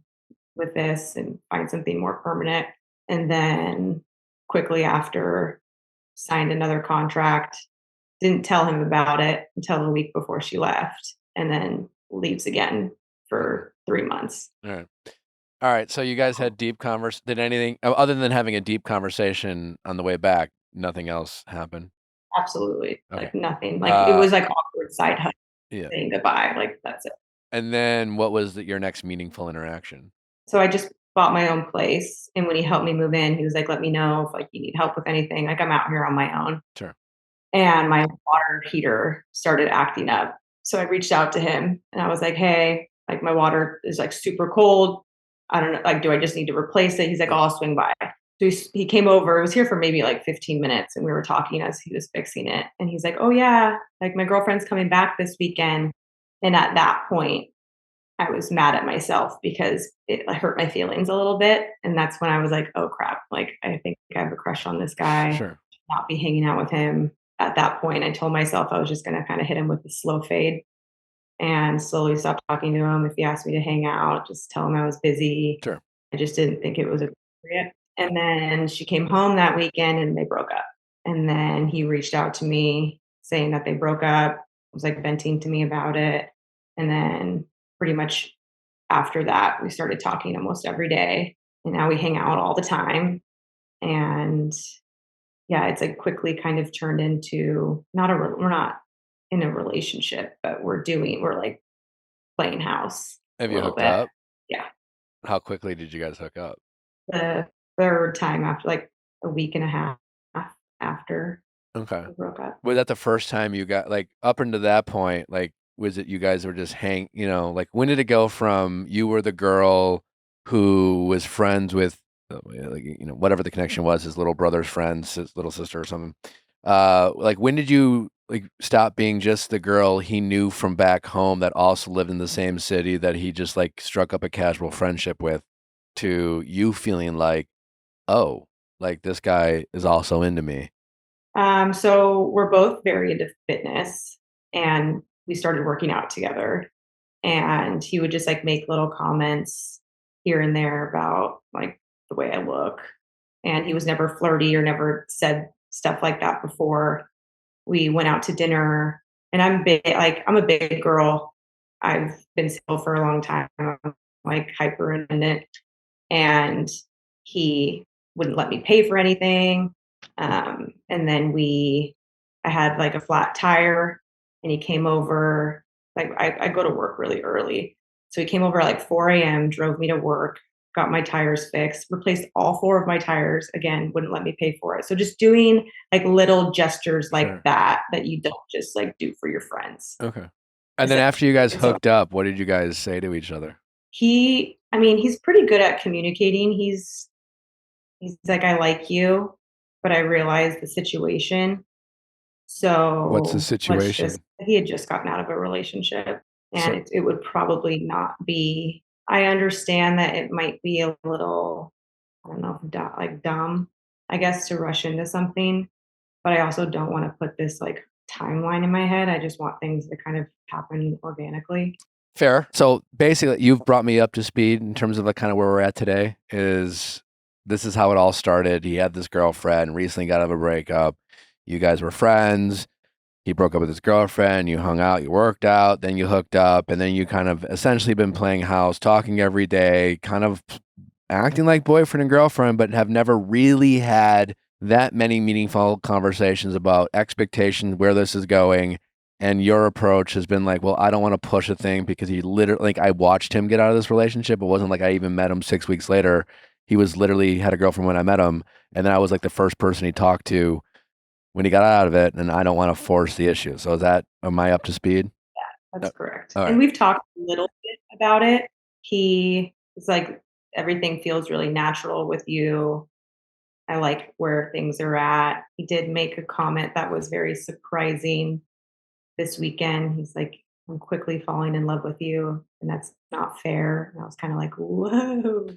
with this and find something more permanent. And then quickly after, signed another contract. Didn't tell him about it until the week before she left, and then leaves again for 3 months. All right. All right. So you guys had did anything other than having a deep conversation on the way back, nothing else happened? Absolutely. Okay. Like nothing. Like it was like awkward side hug Yeah. saying goodbye. Like that's it. And then what was your next meaningful interaction? So I just bought my own place. And when he helped me move in, he was like, let me know if like you need help with anything. Like I'm out here on my own. Sure. And my water heater started acting up. So I reached out to him and I was like, hey, like my water is like super cold. I don't know, like, do I just need to replace it? He's like, oh, I'll swing by. So he came over. It was here for maybe like 15 minutes and we were talking as he was fixing it. And he's like, oh yeah, like my girlfriend's coming back this weekend. And at that point, I was mad at myself because it hurt my feelings a little bit. And that's when I was like, oh crap, like I think I have a crush on this guy. Sure. Not be hanging out with him. At that point, I told myself I was just going to kind of hit him with the slow fade and slowly stop talking to him. If he asked me to hang out, just tell him I was busy. Sure. I just didn't think it was appropriate. And then she came home that weekend and they broke up. And then he reached out to me saying that they broke up, was like venting to me about it. And then pretty much after that, we started talking almost every day. And now we hang out all the time. And yeah, it's like quickly kind of turned into we're not in a relationship, but we're like playing house. Have a you little hooked bit. up? Yeah. How quickly did you guys hook up? The third time after like a week and a half after Okay. we broke up. Was that the first time you got like up until that point? Like, was it you guys were just like when did it go from you were the girl who was friends with, like, whatever the connection was, his little brother's friends, his little sister or something? Like when did you like stop being just the girl he knew from back home that also lived in the same city that he just like struck up a casual friendship with, to you feeling like, oh, like this guy is also into me? So we're both very into fitness and we started working out together. And he would just like make little comments here and there about like the way I look. And he was never flirty or never said stuff like that before. We went out to dinner and I'm a big girl. I've been single for a long time. I'm like hyper independent. And he wouldn't let me pay for anything. And then I had like a flat tire, and he came over. Like I go to work really early. So he came over at like 4 a.m., drove me to work, got my tires fixed, replaced all 4 of my tires. Again, wouldn't let me pay for it. So just doing like little gestures like Sure. that you don't just like do for your friends. Okay. And then after you guys It's hooked up, what did you guys say to each other? He's pretty good at communicating. He's like, I like you, but I realize the situation. So What's the situation? he had just gotten out of a relationship, and So, it would probably not be. I understand that it might be a little, I don't know, like dumb, I guess, to rush into something, but I also don't want to put this like timeline in my head. I just want things to kind of happen organically. fair. So basically, you've brought me up to speed in terms of like kind of where we're at today. This is how it all started. He had this girlfriend, recently got out of a breakup. You guys were friends. He broke up with his girlfriend. You hung out, you worked out, then you hooked up, and then you kind of essentially been playing house, talking every day, kind of acting like boyfriend and girlfriend, but have never really had that many meaningful conversations about expectations, where this is going. And your approach has been like, well, I don't want to push a thing because he literally, like, I watched him get out of this relationship. It wasn't like I even met him 6 weeks later. He was literally had a girlfriend when I met him. And then I was like the first person he talked to when he got out of it. And I don't want to force the issue. So am I up to speed? That's correct. All right. And we've talked a little bit about it. It's like, everything feels really natural with you. I like where things are at. He did make a comment that was very surprising this weekend. He's like, I'm quickly falling in love with you, and that's not fair. And I was kind of like, whoa.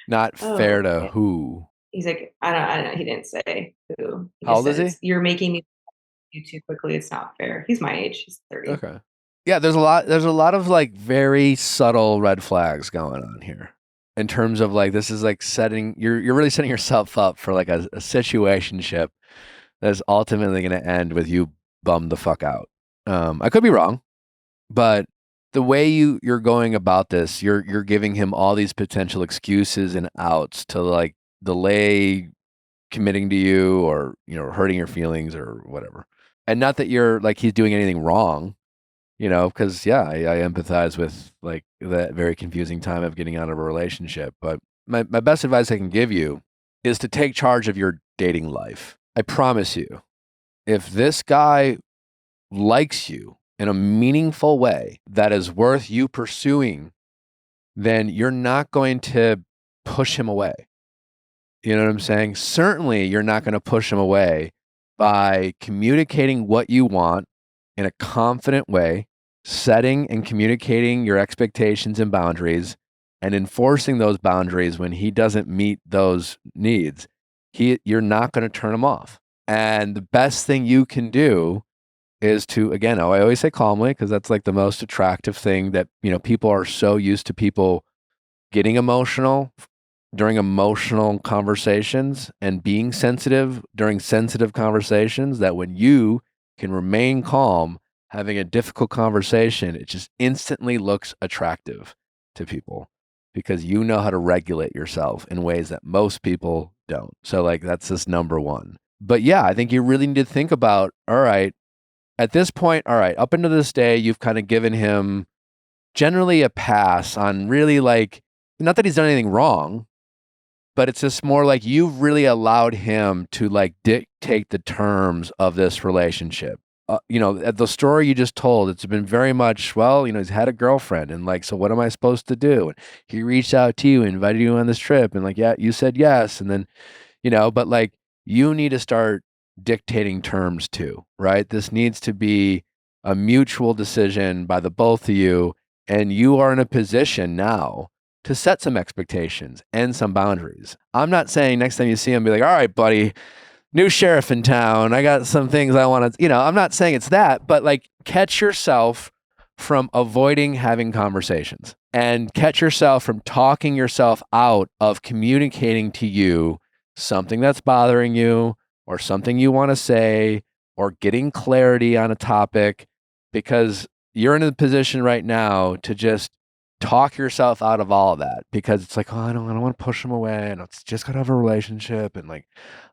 Not fair to Okay. who? He's like, I don't know. He didn't say who. He How just old is he? says, you're making me love you too quickly. It's not fair. He's my age. He's 30. Okay. Yeah, there's a lot of like very subtle red flags going on here in terms of like this is like you're really setting yourself up for like a situationship that's ultimately going to end with you bummed the fuck out. I could be wrong, but the way you're going about this, you're giving him all these potential excuses and outs to like delay committing to you or hurting your feelings or whatever. And not that you're like he's doing anything wrong. Because I empathize with like that very confusing time of getting out of a relationship. But my best advice I can give you is to take charge of your dating life. I promise you, if this guy likes you in a meaningful way that is worth you pursuing, then you're not going to push him away. You know what I'm saying? Certainly, you're not going to push him away by communicating what you want in a confident way, setting and communicating your expectations and boundaries, and enforcing those boundaries when he doesn't meet those needs. You're not going to turn him off. And the best thing you can do is to, again, I always say calmly, because that's like the most attractive thing that, people are so used to people getting emotional during emotional conversations and being sensitive during sensitive conversations that when you can remain calm having a difficult conversation, it just instantly looks attractive to people because you know how to regulate yourself in ways that most people don't. So like that's just number one. But yeah, I think you really need to think about, all right, at this point, all right, up until this day, you've kind of given him generally a pass on really like, not that he's done anything wrong, but it's just more like you've really allowed him to like dictate the terms of this relationship. The story you just told, it's been very much, well, he's had a girlfriend and like, so what am I supposed to do? And he reached out to you, invited you on this trip and like, yeah, you said yes. And then, but like you need to start dictating terms too, right? This needs to be a mutual decision by the both of you. And you are in a position now to set some expectations and some boundaries. I'm not saying next time you see him, be like, all right, buddy, new sheriff in town. I got some things I want to, I'm not saying it's that, but like catch yourself from avoiding having conversations and catch yourself from talking yourself out of communicating to you something that's bothering you or something you want to say or getting clarity on a topic, because you're in a position right now to just talk yourself out of all of that, because it's like, oh, I don't want to push him away, and it's just gotta have a relationship, and like,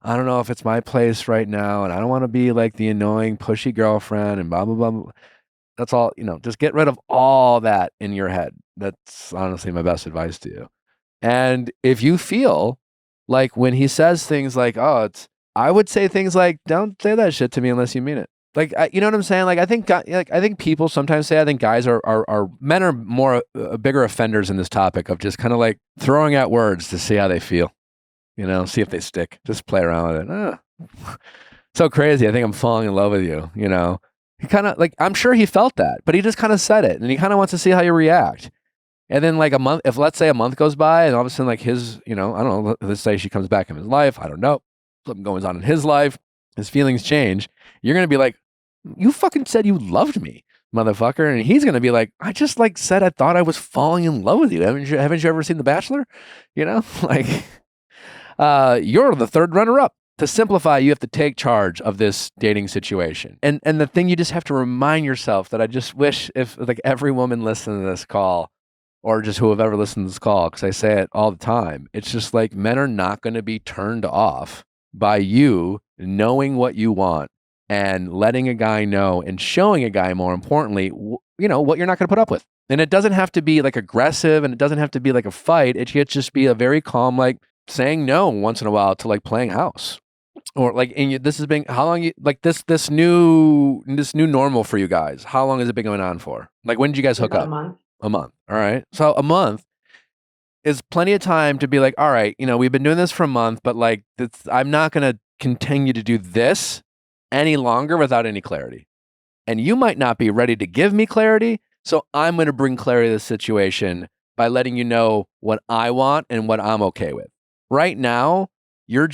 I don't know if it's my place right now, and I don't want to be like the annoying pushy girlfriend and blah blah blah blah. That's all, just get rid of all that in your head. That's honestly my best advice to you. And if you feel like when he says things like, oh, I would say things like, don't say that shit to me unless you mean it. Like, you know what I'm saying? Like, I think people sometimes say, I think guys men are more bigger offenders in this topic of just kind of like throwing out words to see how they feel, see if they stick. Just play around with it. So crazy. I think I'm falling in love with you, He kind of like, I'm sure he felt that, but he just kind of said it, and he kind of wants to see how you react. And then like let's say a month goes by, and all of a sudden like his, I don't know, let's say she comes back in his life. I don't know. Something goes on in his life. His feelings change. You're going to be like, you fucking said you loved me, motherfucker. And he's going to be like, I just like said, I thought I was falling in love with you. Haven't you ever seen The Bachelor? Like, you're the third runner up. To simplify, you have to take charge of this dating situation. And the thing you just have to remind yourself, that I just wish if like every woman listening to this call, or just who have ever listened to this call, because I say it all the time, it's just like, men are not going to be turned off by you knowing what you want and letting a guy know, and showing a guy, more importantly, what you're not going to put up with. And it doesn't have to be like aggressive, and it doesn't have to be like a fight. It should just be a very calm, like saying no once in a while to like playing house. Or like, this has been, how long like this new normal for you guys? How long has it been going on for? Like, when did you guys hook up? A month. All right. So a month is plenty of time to be like, all right, we've been doing this for a month, but like, I'm not going to continue to do this any longer without any clarity. And you might not be ready to give me clarity. So I'm going to bring clarity to the situation by letting you know what I want and what I'm okay with. Right now, you're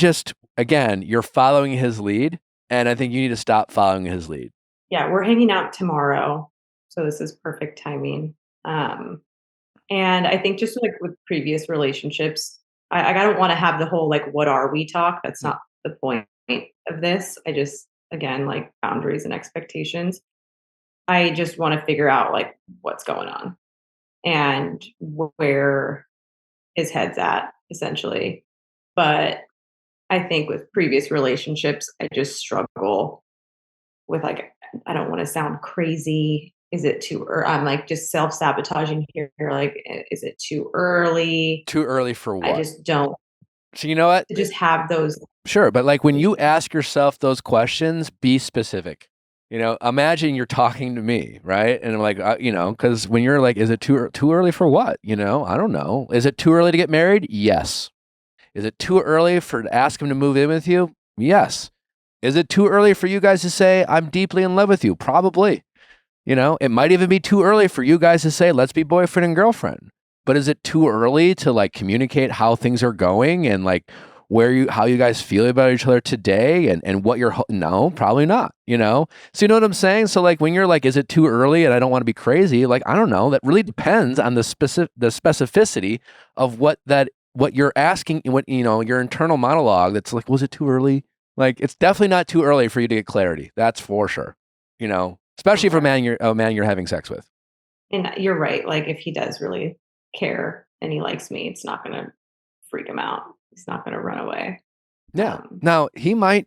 following his lead. And I think you need to stop following his lead. Yeah, we're hanging out tomorrow. So this is perfect timing. And I think just like with previous relationships, I don't want to have the whole like, what are we talk? That's not the point of this. I just, again, like boundaries and expectations. I just want to figure out like what's going on and where his head's at, essentially. But I think with previous relationships, I just struggle with like, I don't want to sound crazy. Is it too early? I'm like just self-sabotaging here. Like, is it too early? Too early for what? I just don't. So you know what? To just have those. Sure. But like, when you ask yourself those questions, be specific. Imagine you're talking to me, right? And I'm like, because when you're like, is it too early for what? I don't know. Is it too early to get married? Yes. Is it too early to ask him to move in with you? Yes. Is it too early for you guys to say, I'm deeply in love with you? Probably. It might even be too early for you guys to say, let's be boyfriend and girlfriend. But is it too early to like communicate how things are going and like how you guys feel about each other today and what no, probably not, So you know what I'm saying? So like, when you're like, is it too early and I don't want to be crazy? Like, I don't know. That really depends on the specificity of what you're asking, your internal monologue. That's like, was it too early? Like, it's definitely not too early for you to get clarity. That's for sure. Especially for a man you're having sex with. And you're right. Like, if he does really care and he likes me, it's not going to freak him out. He's not going to run away. Yeah. Now he might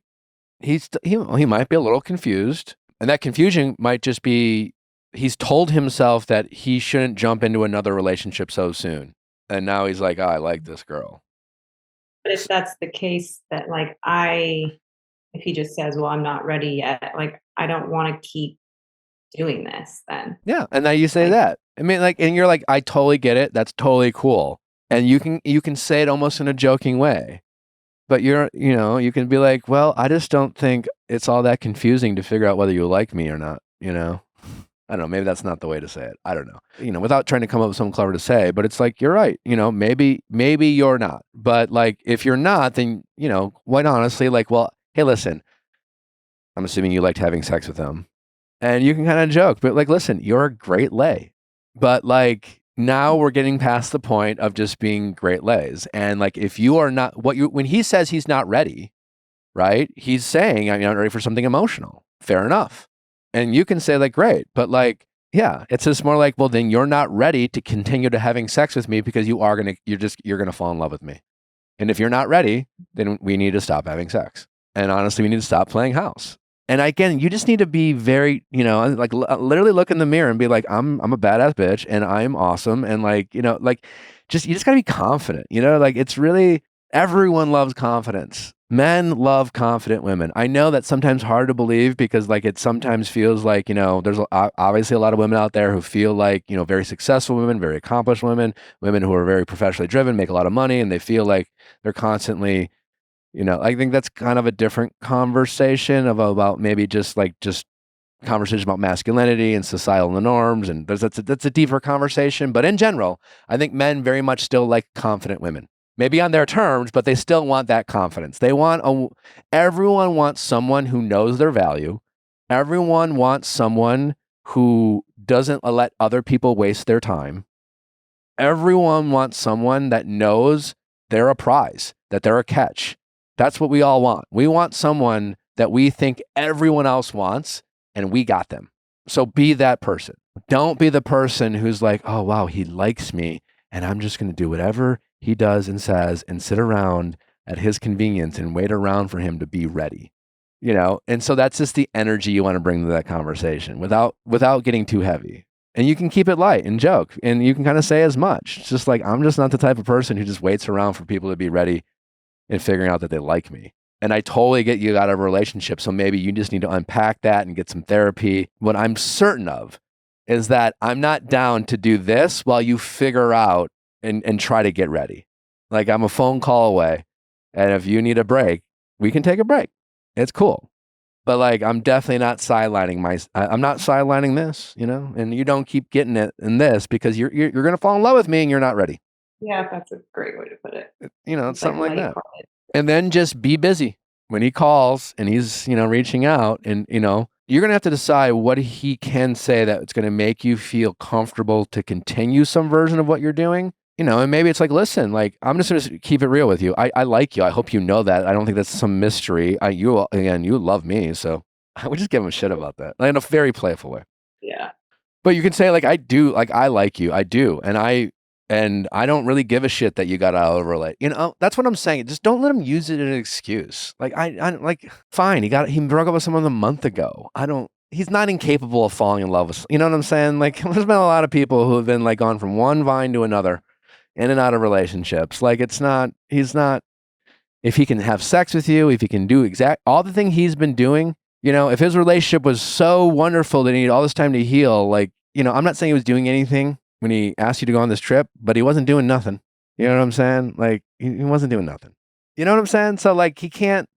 be a little confused, and that confusion might just be he's told himself that he shouldn't jump into another relationship so soon, and now he's like, oh, I like this girl. But if that's the case, that like if he just says, well, I'm not ready yet, like I don't want to keep doing this then. Yeah. And now you say that. I mean, like, and you're like, I totally get it. That's totally cool. And you can say it almost in a joking way. But you can be like, well, I just don't think it's all that confusing to figure out whether you like me or not, I don't know, maybe that's not the way to say it. I don't know. Without trying to come up with something clever to say, but it's like, you're right. Maybe you're not. But like, if you're not, then, quite honestly, like, well, hey, listen, I'm assuming you liked having sex with him. And you can kind of joke, but like, listen, you're a great lay. But like, now we're getting past the point of just being great lays. And like, if you are not when he says he's not ready, right? He's saying, I'm not ready for something emotional. Fair enough. And you can say like, great. But like, Yeah, it's just more like, well, then you're not ready to continue to having sex with me because you're gonna fall in love with me. And if you're not ready, then we need to stop having sex. And honestly, we need to stop playing house. And again, you just need to be very, like literally look in the mirror and be like, I'm a badass bitch and I'm awesome. And like, like you just gotta be confident, like it's really, everyone loves confidence. Men love confident women. I know that's sometimes hard to believe because like it sometimes feels like, there's obviously a lot of women out there who feel like, very successful women, very accomplished women who are very professionally driven, make a lot of money, and they feel like they're constantly, I think that's kind of a different conversation about maybe just conversation about masculinity and societal norms. And that's a deeper conversation. But in general, I think men very much still like confident women. Maybe on their terms, but they still want that confidence. Everyone wants someone who knows their value. Everyone wants someone who doesn't let other people waste their time. Everyone wants someone that knows they're a prize, that they're a catch. That's what we all want. We want someone that we think everyone else wants, and we got them. So be that person. Don't be the person who's like, oh, wow, he likes me, and I'm just going to do whatever he does and says and sit around at his convenience and wait around for him to be ready. And so that's just the energy you want to bring to that conversation without getting too heavy. And you can keep it light and joke, and you can kind of say as much. It's just like, I'm just not the type of person who just waits around for people to be ready and figuring out that they like me. And I totally get you out of a relationship. So maybe you just need to unpack that and get some therapy. What I'm certain of is that I'm not down to do this while you figure out and try to get ready. Like I'm a phone call away. And if you need a break, we can take a break. It's cool. But like, I'm definitely not I'm not sidelining this, and you don't keep getting it in this because you're going to fall in love with me and you're not ready. Yeah, that's a great way to put it. It's something like that. And then just be busy when he calls and he's, reaching out and, you're going to have to decide what he can say that's going to make you feel comfortable to continue some version of what you're doing. And maybe it's like, listen, like, I'm just going to keep it real with you. I like you. I hope you know that. I don't think that's some mystery. You love me. So I would just give him a shit about that in a very playful way. Yeah. But you can say like, I do, like, I like you. I do. And I don't really give a shit that you got out of a relate. That's what I'm saying. Just don't let him use it as an excuse. Like, I like, fine. He broke up with someone a month ago. He's not incapable of falling in love with, you know what I'm saying? Like, there's been a lot of people who have been like gone from one vine to another, in and out of relationships. Like, he's not, if he can have sex with you, if he can do all the thing he's been doing, if his relationship was so wonderful that he needed all this time to heal, like, I'm not saying he was doing anything when he asked you to go on this trip, but he wasn't doing nothing. You know what I'm saying? Like, he wasn't doing nothing. You know what I'm saying? So like, he can't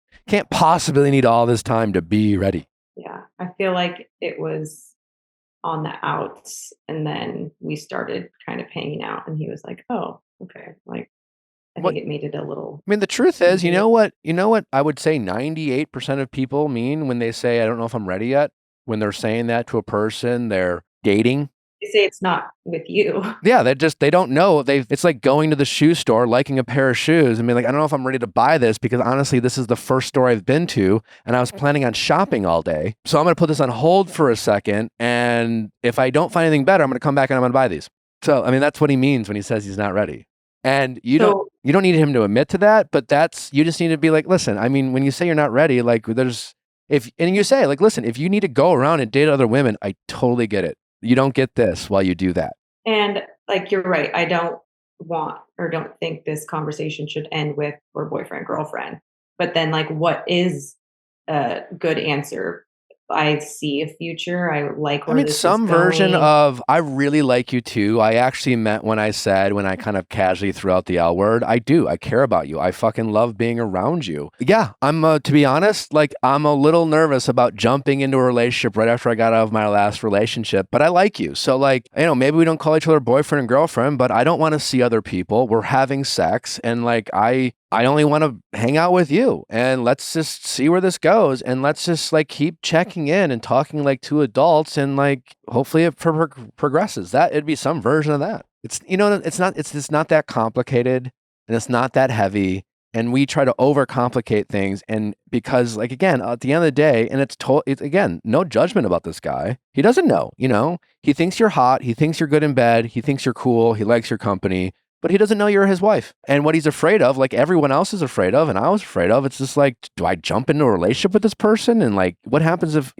possibly need all this time to be ready. Yeah. I feel like it was on the outs, and then we started kind of hanging out, and he was like, oh, okay. Like, I think it made it a little. I mean, the truth is, you know what I would say 98% of people mean when they say, I don't know if I'm ready yet, when they're saying that to a person they're dating. They say it's not with you. Yeah, they don't know. It's like going to the shoe store, liking a pair of shoes, and being like, I don't know if I'm ready to buy this because honestly, this is the first store I've been to, and I was planning on shopping all day. So I'm going to put this on hold for a second, and if I don't find anything better, I'm going to come back and I'm going to buy these. So, I mean, that's what he means when he says he's not ready. And you don't need him to admit to that, but you just need to be like, listen, I mean, when you say you're not ready, like and you say like, listen, if you need to go around and date other women, I totally get it. You don't get this while you do that. And like, you're right. I don't want or don't think this conversation should end with we're boyfriend, girlfriend. But then like, what is a good answer? I see a future. I like where this some is version going. of I really like you too. I actually meant when I kind of casually threw out the L word. I do. I care about you. I fucking love being around you. Yeah, I'm to be honest, like I'm a little nervous about jumping into a relationship right after I got out of my last relationship, but I like you. So like, maybe we don't call each other boyfriend and girlfriend, but I don't want to see other people. We're having sex, and like I only want to hang out with you, and let's just see where this goes, and let's just like keep checking in and talking like two adults, and like hopefully it progresses. That it'd be some version of that. It's it's not that complicated, and it's not that heavy, and we try to overcomplicate things. And because, like, again, at the end of the day, and it's again, no judgment about this guy. He doesn't know, he thinks you're hot. He thinks you're good in bed. He thinks you're cool. He likes your company, but he doesn't know you're his wife. And what he's afraid of, like everyone else is afraid of, and I was afraid of, it's just like, do I jump into a relationship with this person? And like, what happens if,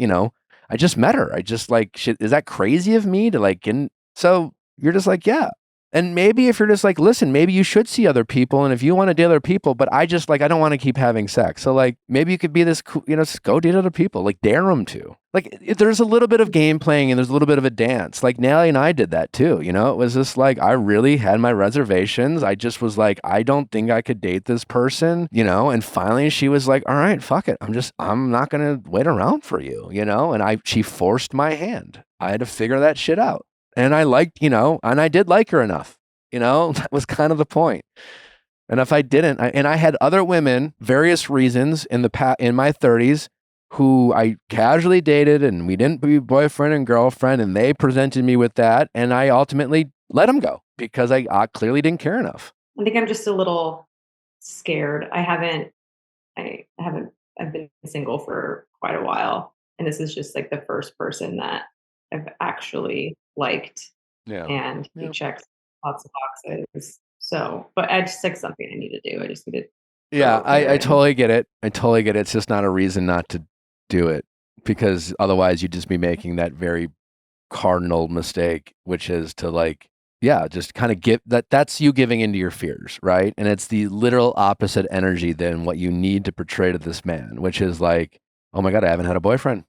I just met her? I just like, shit, is that crazy of me to like, so you're just like, yeah. And maybe if you're just like, listen, maybe you should see other people. And if you want to date other people, but I just like, I don't want to keep having sex. So like, maybe you could be this, just go date other people, like dare them to. Like there's a little bit of game playing and there's a little bit of a dance. Like Nelly and I did that too. It was just like, I really had my reservations. I just was like, I don't think I could date this person, and finally she was like, all right, fuck it. I'm not going to wait around for you, and she forced my hand. I had to figure that shit out. And I liked, and I did like her enough, that was kind of the point. And if I didn't, and I had other women, various reasons in my 30s who I casually dated and we didn't be boyfriend and girlfriend and they presented me with that. And I ultimately let them go because I clearly didn't care enough. I think I'm just a little scared. I've been single for quite a while. And this is just like the first person that I've actually liked. Yeah. And he checks lots of boxes. So, but I just like something I need to do. I just need to. Yeah, I totally get it. It's just not a reason not to do it, because otherwise you'd just be making that very cardinal mistake, which is to like, yeah, just kind of give that's you giving into your fears, right? And it's the literal opposite energy than what you need to portray to this man, which is like, oh my God, I haven't had a boyfriend.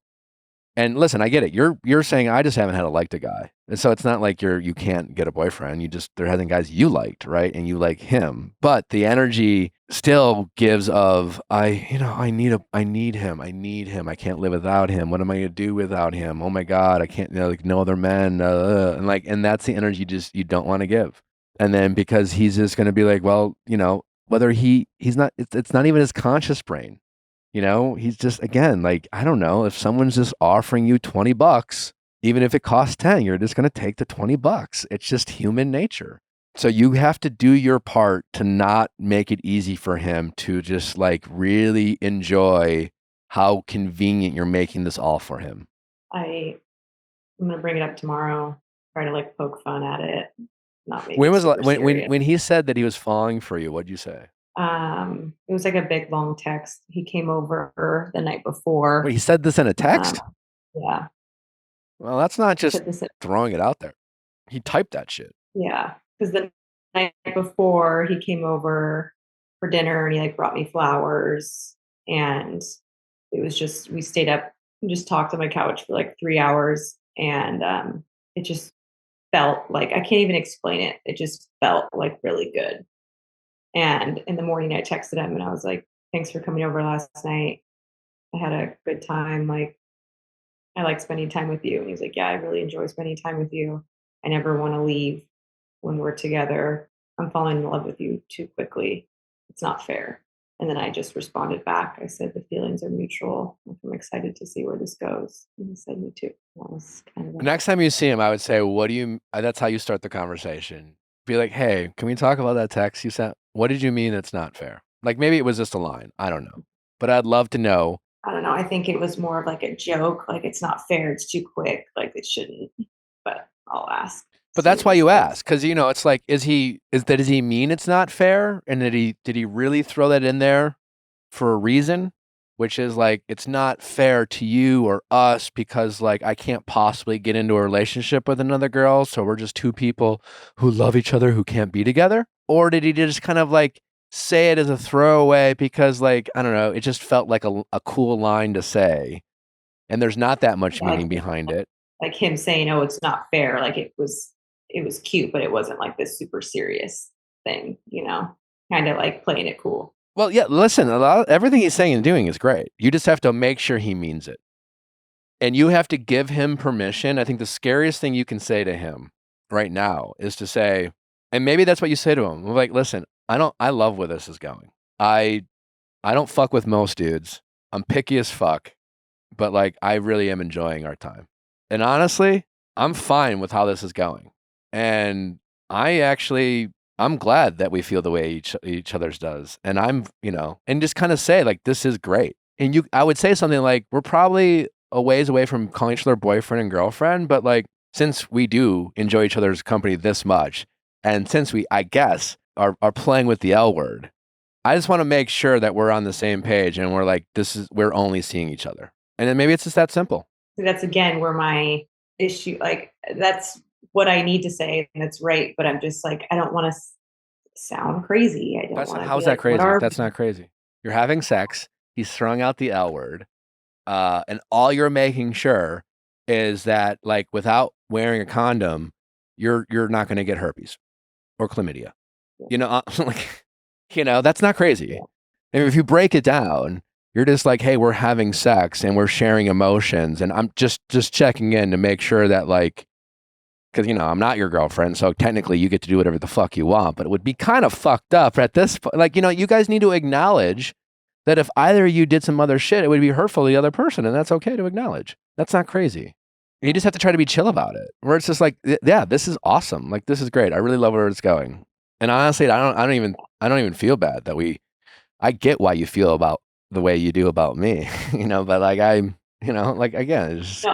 And listen, I get it. You're saying I just haven't had liked a guy. And so it's not like you can't get a boyfriend. There hasn't guys you liked, right? And you like him. But the energy still gives of I need him. I can't live without him. What am I gonna do without him? Oh my God, I can't like no other men. And that's the energy you don't want to give. And then because he's just gonna be like, well, whether he's not, it's not even his conscious brain. He's just, again, like, I don't know, if someone's just offering you $20, even if it costs 10, you're just going to take the $20. It's just human nature. So you have to do your part to not make it easy for him to just like really enjoy how convenient you're making this all for him. I'm going to bring it up tomorrow, try to like poke fun at it. Not make when it was super serious. when he said that he was falling for you, what'd you say? It was like a big long text. He came over the night before. Wait, he said this in a text? Yeah. Well, that's not just throwing it out there. He typed that shit. Yeah, because the night before he came over for dinner and he like brought me flowers, and it was just we stayed up and just talked on my couch for like 3 hours, and it just felt like I can't even explain it. It just felt like really good. And in the morning, I texted him and I was like, thanks for coming over last night. I had a good time. Like, I like spending time with you. And he's like, yeah, I really enjoy spending time with you. I never want to leave when we're together. I'm falling in love with you too quickly. It's not fair. And then I just responded back. I said, the feelings are mutual. I'm excited to see where this goes. And he said, me too. That was kind of Next time you see him, I would say, that's how you start the conversation. Be like, hey, can we talk about that text you sent? What did you mean it's not fair? Like maybe it was just a line. I don't know. But I'd love to know. I don't know. I think it was more of like a joke. Like it's not fair. It's too quick. Like it shouldn't. But I'll ask. But that's why you ask. Because, it's like, does he mean it's not fair? And did he really throw that in there for a reason? Which is like, it's not fair to you or us because like, I can't possibly get into a relationship with another girl. So we're just two people who love each other who can't be together. Or did he just kind of like say it as a throwaway because like, I don't know, it just felt like a cool line to say. And there's not that much meaning behind it. Like him saying, oh, it's not fair. Like it was cute, but it wasn't like this super serious thing, kind of like playing it cool. Well, yeah, listen, everything he's saying and doing is great. You just have to make sure he means it. And you have to give him permission. I think the scariest thing you can say to him right now is to say, and maybe that's what you say to him. Like, listen, I love where this is going. I don't fuck with most dudes. I'm picky as fuck, but like, I really am enjoying our time. And honestly, I'm fine with how this is going. And I actually I'm glad that we feel the way each other's does. And I'm, and just kind of say like, this is great. And I would say something like, we're probably a ways away from calling each other boyfriend and girlfriend, but like, since we do enjoy each other's company this much, and since we, I guess, are playing with the L word, I just want to make sure that we're on the same page and we're like, we're only seeing each other. And then maybe it's just that simple. That's again where my issue, like, that's what I need to say, and that's right. But I'm just like, I don't want to sound crazy. I don't want to. How's that crazy? That's not crazy. You're having sex. He's throwing out the L word. And all you're making sure is that, like, without wearing a condom, you're not going to get herpes or chlamydia. That's not crazy. And if you break it down, you're just like, hey, we're having sex and we're sharing emotions, and I'm just checking in to make sure that, like, because I'm not your girlfriend, so technically you get to do whatever the fuck you want. But it would be kind of fucked up at this point. Like, you guys need to acknowledge that if either of you did some other shit, it would be hurtful to the other person, and that's okay to acknowledge. That's not crazy. You just have to try to be chill about it. Where it's just like, yeah, this is awesome. Like, this is great. I really love where it's going. And honestly, I don't even feel bad that I get why you feel about the way you do about me, but like like, again, it's just... No,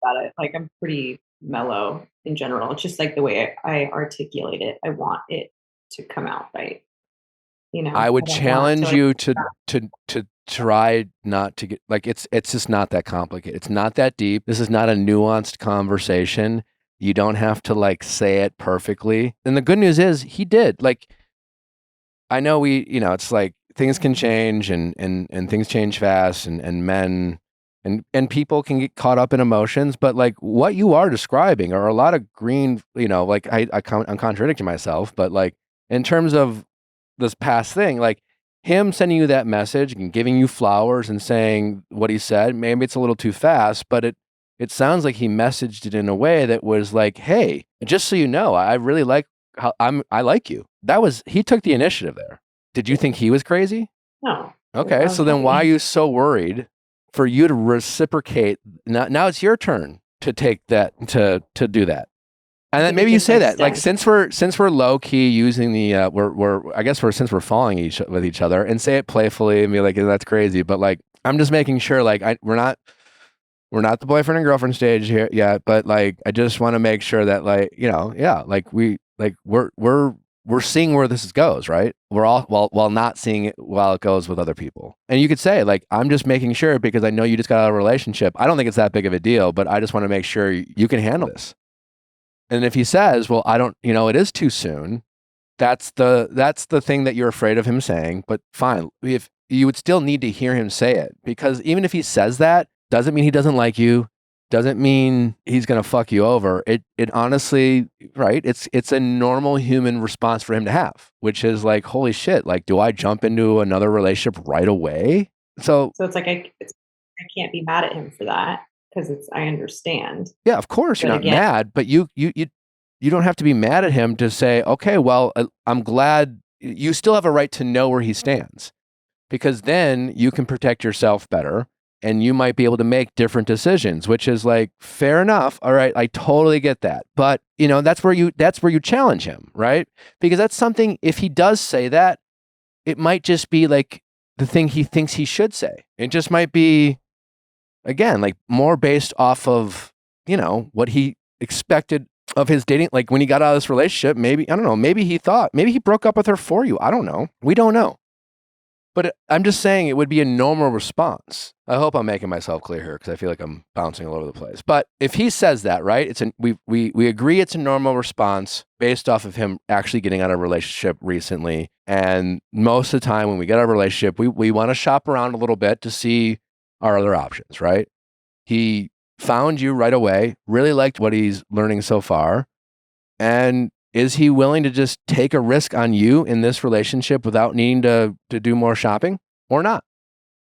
about it. Like, I'm pretty mellow in general. It's just like the way I articulate it. I want it to come out right. I would challenge you to try not to get, like, it's just not that complicated. It's not that deep. This is not a nuanced conversation. You don't have to, like, say it perfectly. And the good news is he did. Like, I know it's like things can change and things change fast, and men and people can get caught up in emotions, but like what you are describing are a lot of green, like I'm contradicting myself, but like in terms of this past thing, like him sending you that message and giving you flowers and saying what he said, maybe it's a little too fast, but it sounds like he messaged it in a way that was like, hey, just so you know, I really like how I like you. He took the initiative there. Did you think he was crazy? No. Okay, so then why are you so worried for you to reciprocate? Now it's your turn to take that, to do that. And then maybe you say that, like, since we're low key using the since we're falling with each other, and say it playfully and be like, that's crazy, but like, I'm just making sure, like, we're not the boyfriend and girlfriend stage here yet, but like, I just want to make sure that, like, like we're seeing where this goes, right? We're all while not seeing it while it goes with other people. And you could say, like, I'm just making sure because I know you just got out of a relationship. I don't think it's that big of a deal, but I just want to make sure you can handle this. And if he says, well, I don't, it is too soon, that's the thing that you're afraid of him saying. But fine, if you would still need to hear him say it, because even if he says that, doesn't mean he doesn't like you, doesn't mean he's going to fuck you over. It honestly, right? It's a normal human response for him to have, which is like, holy shit, like, do I jump into another relationship right away? So it's like, I can't be mad at him for that, because I understand. Yeah, of course you're not mad, but you don't have to be mad at him to say, okay, well, I'm glad. You still have a right to know where he stands, because then you can protect yourself better. And you might be able to make different decisions, which is like, fair enough. All right, I totally get that. But, that's where you challenge him, right? Because that's something, if he does say that, it might just be like the thing he thinks he should say. It just might be, again, like more based off of, what he expected of his dating. Like when he got out of this relationship, maybe, I don't know, maybe he broke up with her for you. I don't know. We don't know. But I'm just saying it would be a normal response. I hope I'm making myself clear here, because I feel like I'm bouncing all over the place. But if he says that, right, we agree it's a normal response based off of him actually getting out of a relationship recently. And most of the time when we get out of a relationship, we want to shop around a little bit to see our other options, right? He found you right away, really liked what he's learning so far, and is he willing to just take a risk on you in this relationship without needing to do more shopping or not?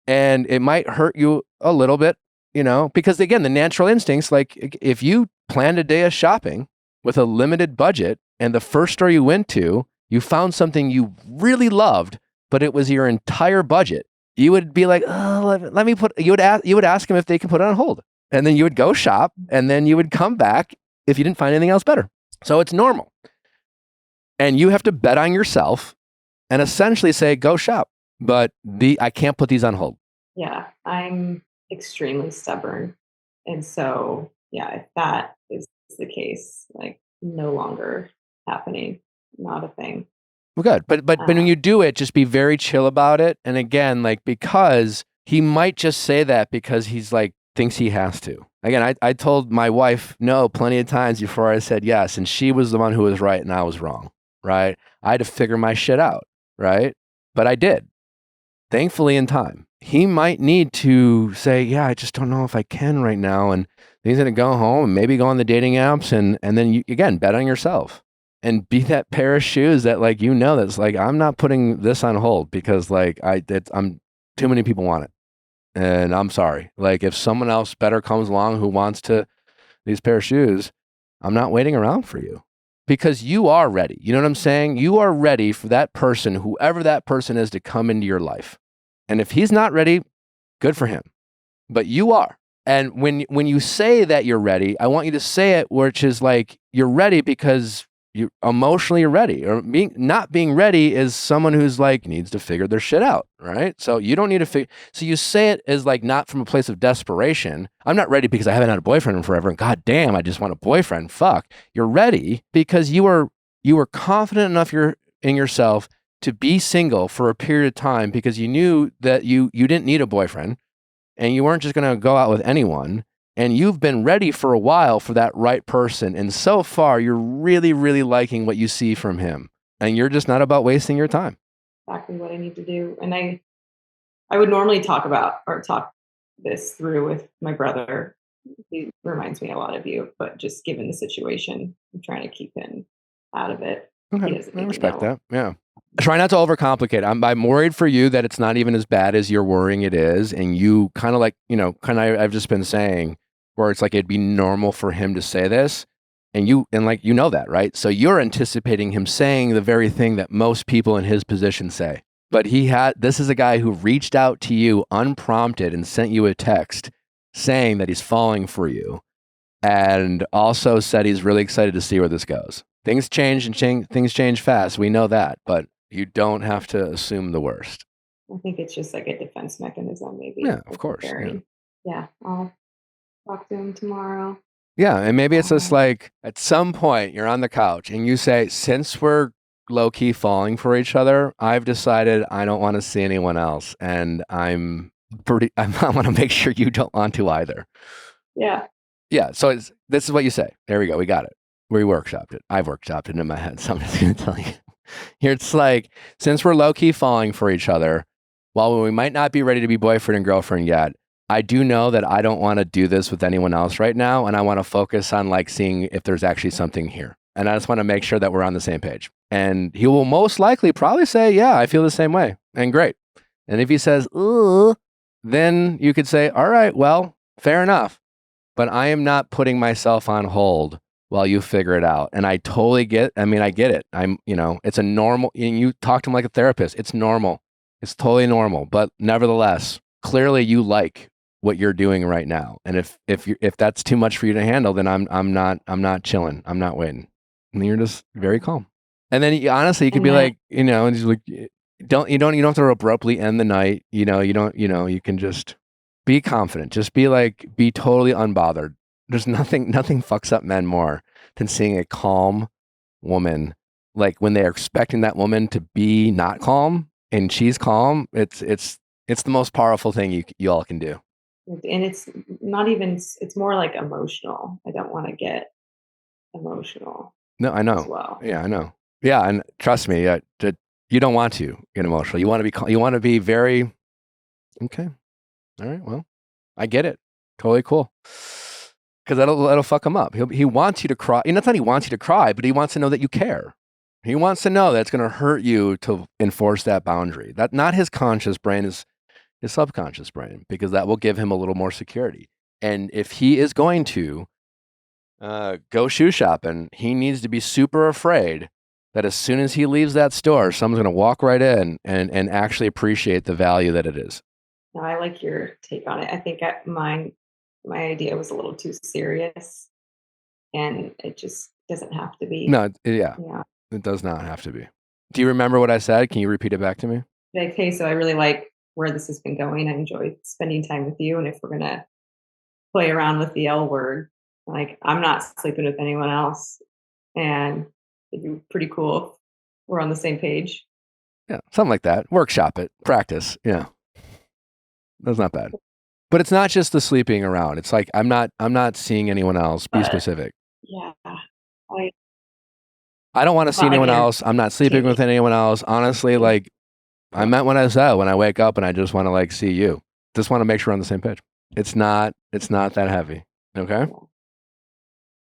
And it might hurt you a little bit, because again, the natural instincts, like if you planned a day of shopping with a limited budget and the first store you went to, you found something you really loved, but it was your entire budget, you would be like, oh, you would ask him if they can put it on hold. And then you would go shop, and then you would come back if you didn't find anything else better. So it's normal. And you have to bet on yourself and essentially say, go shop. But I can't put these on hold. Yeah, I'm extremely stubborn. And so, yeah, if that is the case, like no longer happening, not a thing. Well, good. But when you do it, just be very chill about it. And again, like, because he might just say that because he's like, thinks he has to. Again, I told my wife no plenty of times before I said yes. And she was the one who was right and I was wrong, right? I had to figure my shit out, right? But I did, thankfully, in time. He might need to say, yeah, I just don't know if I can right now. And he's going to go home and maybe go on the dating apps. And then you, again, bet on yourself and be that pair of shoes that, like, that's like, I'm not putting this on hold because like I'm too many people want it. And I'm sorry. Like, if someone else better comes along who wants these pair of shoes, I'm not waiting around for you because you are ready. You know what I'm saying? You are ready for that person, whoever that person is, to come into your life. And if he's not ready, good for him. But you are. And when you say that you're ready, I want you to say it which is like you're ready because you emotionally are ready. Or not being ready is someone who's like needs to figure their shit out, right? So you don't need to so you say it as like not from a place of desperation. I'm not ready because I haven't had a boyfriend in forever and god damn, I just want a boyfriend. Fuck. You're ready because you were confident enough in yourself to be single for a period of time because you knew that you didn't need a boyfriend and you weren't just going to go out with anyone. And you've been ready for a while for that right person. And so far, you're really, really liking what you see from him. And you're just not about wasting your time. Exactly what I need to do. And I would normally talk this through with my brother. He reminds me a lot of you, but just given the situation, I'm trying to keep him out of it. Okay, I respect that. Yeah. Try not to overcomplicate. I'm worried for you that it's not even as bad as you're worrying it is. And you kind of like, I've just been saying, where it's like it'd be normal for him to say this. And that, right? So you're anticipating him saying the very thing that most people in his position say. But this is a guy who reached out to you unprompted and sent you a text saying that he's falling for you. And also said he's really excited to see where this goes. Things change and things change fast. We know that, but you don't have to assume the worst. I think it's just like a defense mechanism, maybe. Yeah, of course. Yeah, I'll talk to him tomorrow. Yeah, and maybe it's just like at some point you're on the couch and you say, since we're low-key falling for each other, I've decided I don't want to see anyone else. And I want to make sure you don't want to either. Yeah. Yeah, so this is what you say. There we go. We got it. We workshopped it. I've workshopped it in my head, so I'm just going to tell you. Here it's like, since we're low-key falling for each other, while we might not be ready to be boyfriend and girlfriend yet, I do know that I don't want to do this with anyone else right now, and I want to focus on like seeing if there's actually something here. And I just want to make sure that we're on the same page. And he will most likely probably say, yeah, I feel the same way. And great. And if he says, ooh, then you could say, all right, well, fair enough. But I am not putting myself on hold while you figure it out. And I totally get it. It's a normal, and you talk to him like a therapist. It's normal. It's totally normal. But nevertheless, clearly you like what you're doing right now. And if that's too much for you to handle, then I'm not chilling. I'm not waiting. And you're just very calm. And then you could be like, and he's like, you don't have to abruptly end the night. You can just be confident. Just be totally unbothered. There's nothing fucks up men more than seeing a calm woman, like when they're expecting that woman to be not calm and she's calm. It's the most powerful thing you all can do. And it's not even, it's more like emotional. I don't want to get emotional. No, I know. As well. Yeah, I know. Yeah, and trust me, you don't want to get emotional. You want to be very okay. All right, well, I get it. Totally cool. Because that'll fuck him up. He wants you to cry. It's not he wants you to cry, but he wants to know that you care. He wants to know that it's going to hurt you to enforce that boundary. That not his conscious brain is his subconscious brain, because that will give him a little more security. And if he is going to go shoe shopping, he needs to be super afraid that as soon as he leaves that store, someone's going to walk right in and actually appreciate the value that it is. No, I like your take on it. I think my idea was a little too serious, and it just doesn't have to be. No, yeah. It does not have to be. Do you remember what I said? Can you repeat it back to me? Like, hey, so I really like where this has been going. I enjoy spending time with you. And if we're going to play around with the L word, like, I'm not sleeping with anyone else. And it'd be pretty cool if we're on the same page. Yeah, something like that. Workshop it, practice. Yeah, that's not bad. But it's not just the sleeping around. It's like I'm not seeing anyone else. Be specific. Yeah. I don't want to see Well, anyone again, else. I'm not sleeping with anyone else. Honestly, like I meant what I said when I wake up and I just want to like see you. Just want to make sure we're on the same page. It's not that heavy. Okay.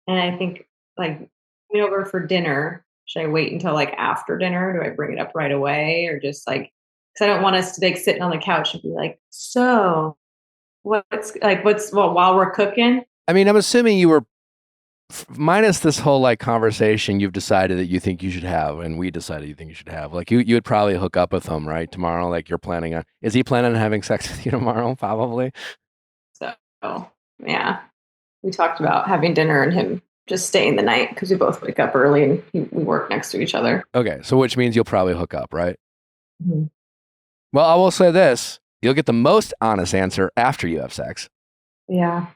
And I think like coming over for dinner, should I wait until like after dinner? Do I bring it up right away or just like, because I don't want us to like sitting on the couch and be like, so what's while we're cooking? I mean, I'm assuming you were minus this whole like conversation you've decided that you think you should have, and we decided you think you should have. Like you would probably hook up with him, right? Tomorrow, like you're planning on. Is he planning on having sex with you tomorrow? Probably. So yeah, we talked about having dinner and him just staying the night because we both wake up early and we work next to each other. Okay, so which means you'll probably hook up, right? Mm-hmm. Well, I will say this: you'll get the most honest answer after you have sex. Yeah,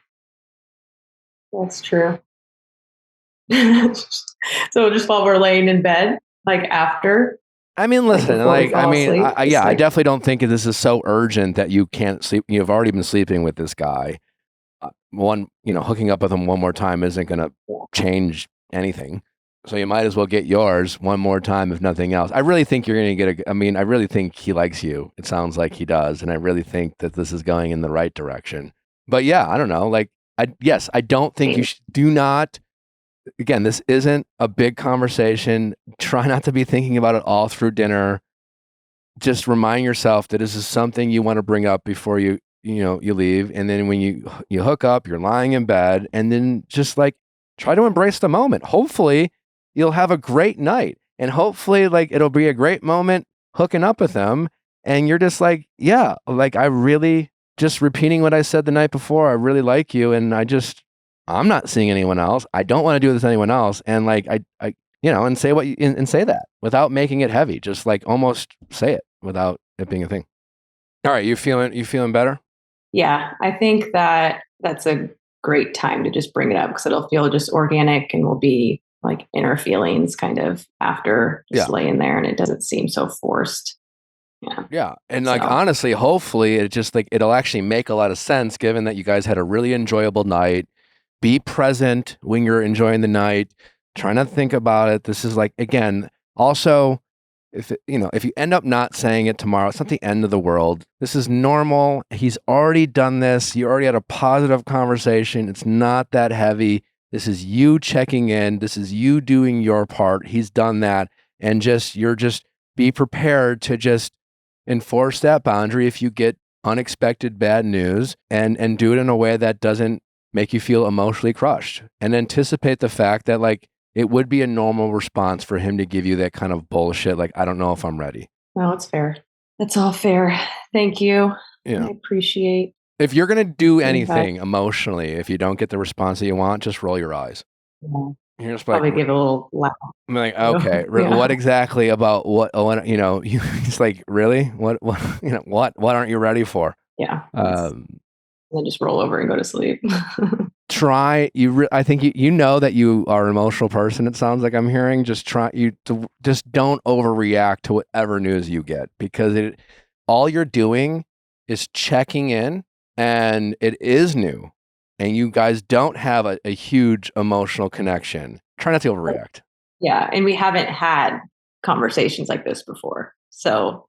that's true. So just while we're laying in bed, like after. I mean, listen, like I mean, asleep, I definitely don't think this is so urgent that you can't sleep. You've already been sleeping with this guy. Hooking up with him one more time isn't going to change anything. So you might as well get yours one more time, if nothing else. I really think you're going to get I really think he likes you. It sounds like he does. And I really think that this is going in the right direction. But yeah, I don't know. Like, I don't think do not. Again, this isn't a big conversation. Try not to be thinking about it all through dinner. Just remind yourself that this is something you want to bring up before you leave. And then when you hook up, you're lying in bed, and then just like try to embrace the moment. Hopefully you'll have a great night, and hopefully like it'll be a great moment hooking up with them. And you're just like, yeah, like I really just repeating what I said the night before. I really like you. And I'm not seeing anyone else. I don't want to do this with anyone else. And like, and say and say that without making it heavy. Just like almost say it without it being a thing. All right. You feeling better? Yeah. I think that's a great time to just bring it up because it'll feel just organic and will be like inner feelings kind of after just laying there and it doesn't seem so forced. Yeah. Yeah. And like, honestly, hopefully it just like, it'll actually make a lot of sense given that you guys had a really enjoyable night. Be present when you're enjoying the night. Try not to think about it. This is like, again, also, if you end up not saying it tomorrow, it's not the end of the world. This is normal. He's already done this. You already had a positive conversation. It's not that heavy. This is you checking in. This is you doing your part. He's done that. And you're just be prepared to just enforce that boundary if you get unexpected bad news and do it in a way that doesn't make you feel emotionally crushed, and anticipate the fact that like it would be a normal response for him to give you that kind of bullshit. Like, I don't know if I'm ready. No, it's fair. That's all fair. Thank you. Yeah. I appreciate. If you're going to do anything emotionally, if you don't get the response that you want, just roll your eyes. Yeah. You're just probably give a little laugh. I'm like, okay, what exactly about what he's like, really? What aren't you ready for? Yeah. Then just roll over and go to sleep. I think you know that you are an emotional person. It sounds like I'm hearing. Just don't overreact to whatever news you get, because all you're doing is checking in, and it is new, and you guys don't have a huge emotional connection. Try not to overreact. Yeah, and we haven't had conversations like this before, so.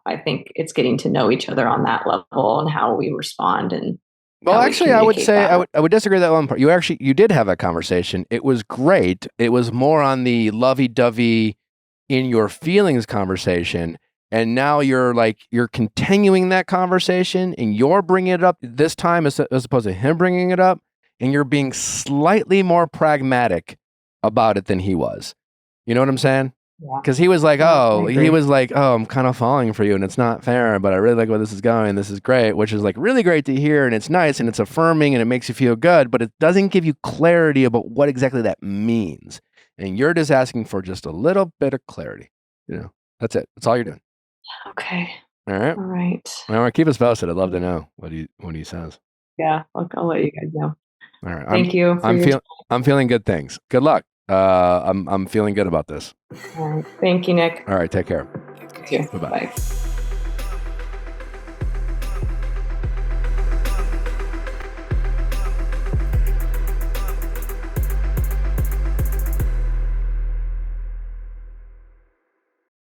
I think it's getting to know each other on that level and how we respond. And well, actually, I would say I would disagree with that one part. You did have a conversation. It was great. It was more on the lovey-dovey in your feelings conversation. And now you're continuing that conversation, and you're bringing it up this time as opposed to him bringing it up. And you're being slightly more pragmatic about it than he was. You know what I'm saying? Because he was like, I'm kind of falling for you, and it's not fair, but I really like where this is going. This is great, which is like really great to hear, and it's nice, and it's affirming, and it makes you feel good, but it doesn't give you clarity about what exactly that means. And you're just asking for just a little bit of clarity. That's it. That's all you're doing. Okay. All right. All right. All right. Keep us posted. I'd love to know what he says. Yeah. I'll let you guys know. All right. Thank you. I'm feeling good things. Good luck. I'm feeling good about this. All right. Thank you, Nick. All right. Take care. You too. Bye-bye. Bye.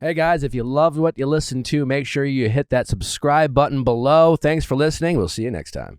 Hey guys, if you loved what you listened to, make sure you hit that subscribe button below. Thanks for listening. We'll see you next time.